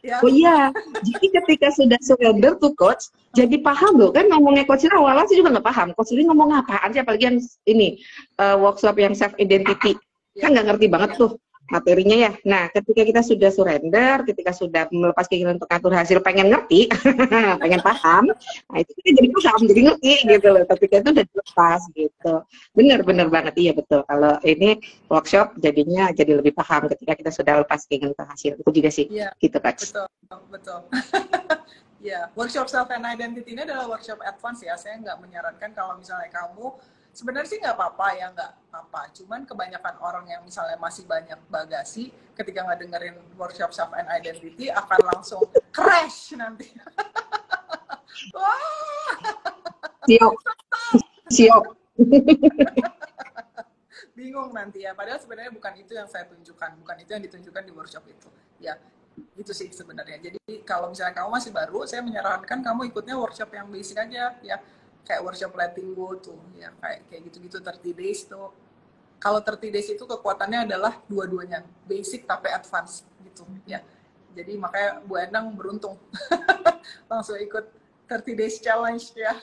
Ya. Oh iya, jadi ketika sudah surrender tuh Coach, jadi paham loh kan ngomongnya Coach Lina awalnya sih juga nggak paham. Coach Lina ngomong apaan sih, apalagi yang ini workshop yang self identity, kan nggak ngerti banget tuh materinya ya. Nah, ketika kita sudah surrender, ketika sudah melepas keinginan untuk atur hasil, pengen ngerti, pengen paham, nah itu kita jadi paham, jadi ngerti gitu loh. Ketika itu udah dilepas gitu. Bener banget, iya betul. Kalau ini workshop jadinya jadi lebih paham ketika kita sudah lepas keinginan untuk hasil. Itu juga sih, gitu Coach. Betul. Ya, workshop self and identity ini adalah workshop advance ya. Saya nggak menyarankan kalau misalnya kamu sebenarnya sih nggak apa-apa ya, nggak apa-apa. Cuman kebanyakan orang yang misalnya masih banyak bagasi, ketika nggak dengerin workshop self and identity akan langsung crash nanti. Wah. Siap. Bingung nanti ya. Padahal sebenarnya bukan itu yang saya tunjukkan, bukan itu yang ditunjukkan di workshop itu. Ya, itu sih sebenarnya. Jadi kalau misalnya kamu masih baru, saya menyarankan kamu ikutnya workshop yang basic aja ya. Kayak workshop letting go tuh ya, kayak gitu-gitu 30 days tuh Kalau 30 days itu kekuatannya adalah dua-duanya, basic tapi advance gitu ya. Jadi makanya Bu Endang beruntung langsung ikut 30 days challenge ya.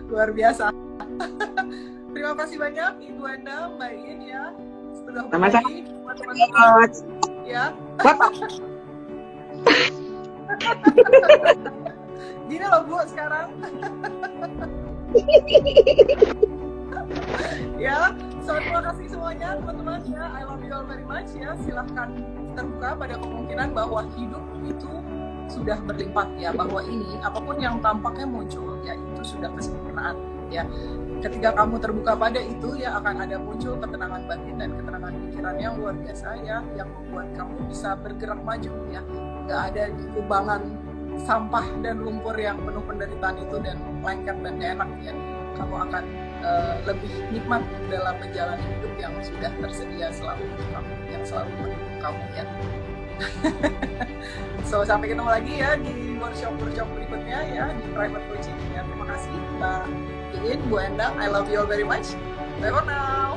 Luar biasa. Terima kasih banyak Ibu Endang, Mbak In ya, sudah berbagi teman-teman ya. Gini loh Bu sekarang. Ya, so terima kasih semuanya teman-teman ya. I love you all very much ya. Silahkan terbuka pada kemungkinan bahwa hidup itu sudah berlimpah ya, bahwa ini apapun yang tampaknya muncul ya itu sudah kesempurnaan ya. Ketika kamu terbuka pada itu ya akan ada muncul ketenangan batin dan ketenangan pikiran yang luar biasa ya, yang membuat kamu bisa bergerak maju ya. Nggak ada di kubangan sampah dan lumpur yang penuh penderitaan itu dan lengket dan gak enak ya. Kamu akan lebih nikmat dalam menjalani hidup yang sudah tersedia selalu untuk kamu, yang selalu mendukung kamu ya. So sampai ketemu lagi ya di workshop berikutnya ya, di private coaching ya. Terima kasih Mbak In, Bu Endang, I love you all very much. Bye for now.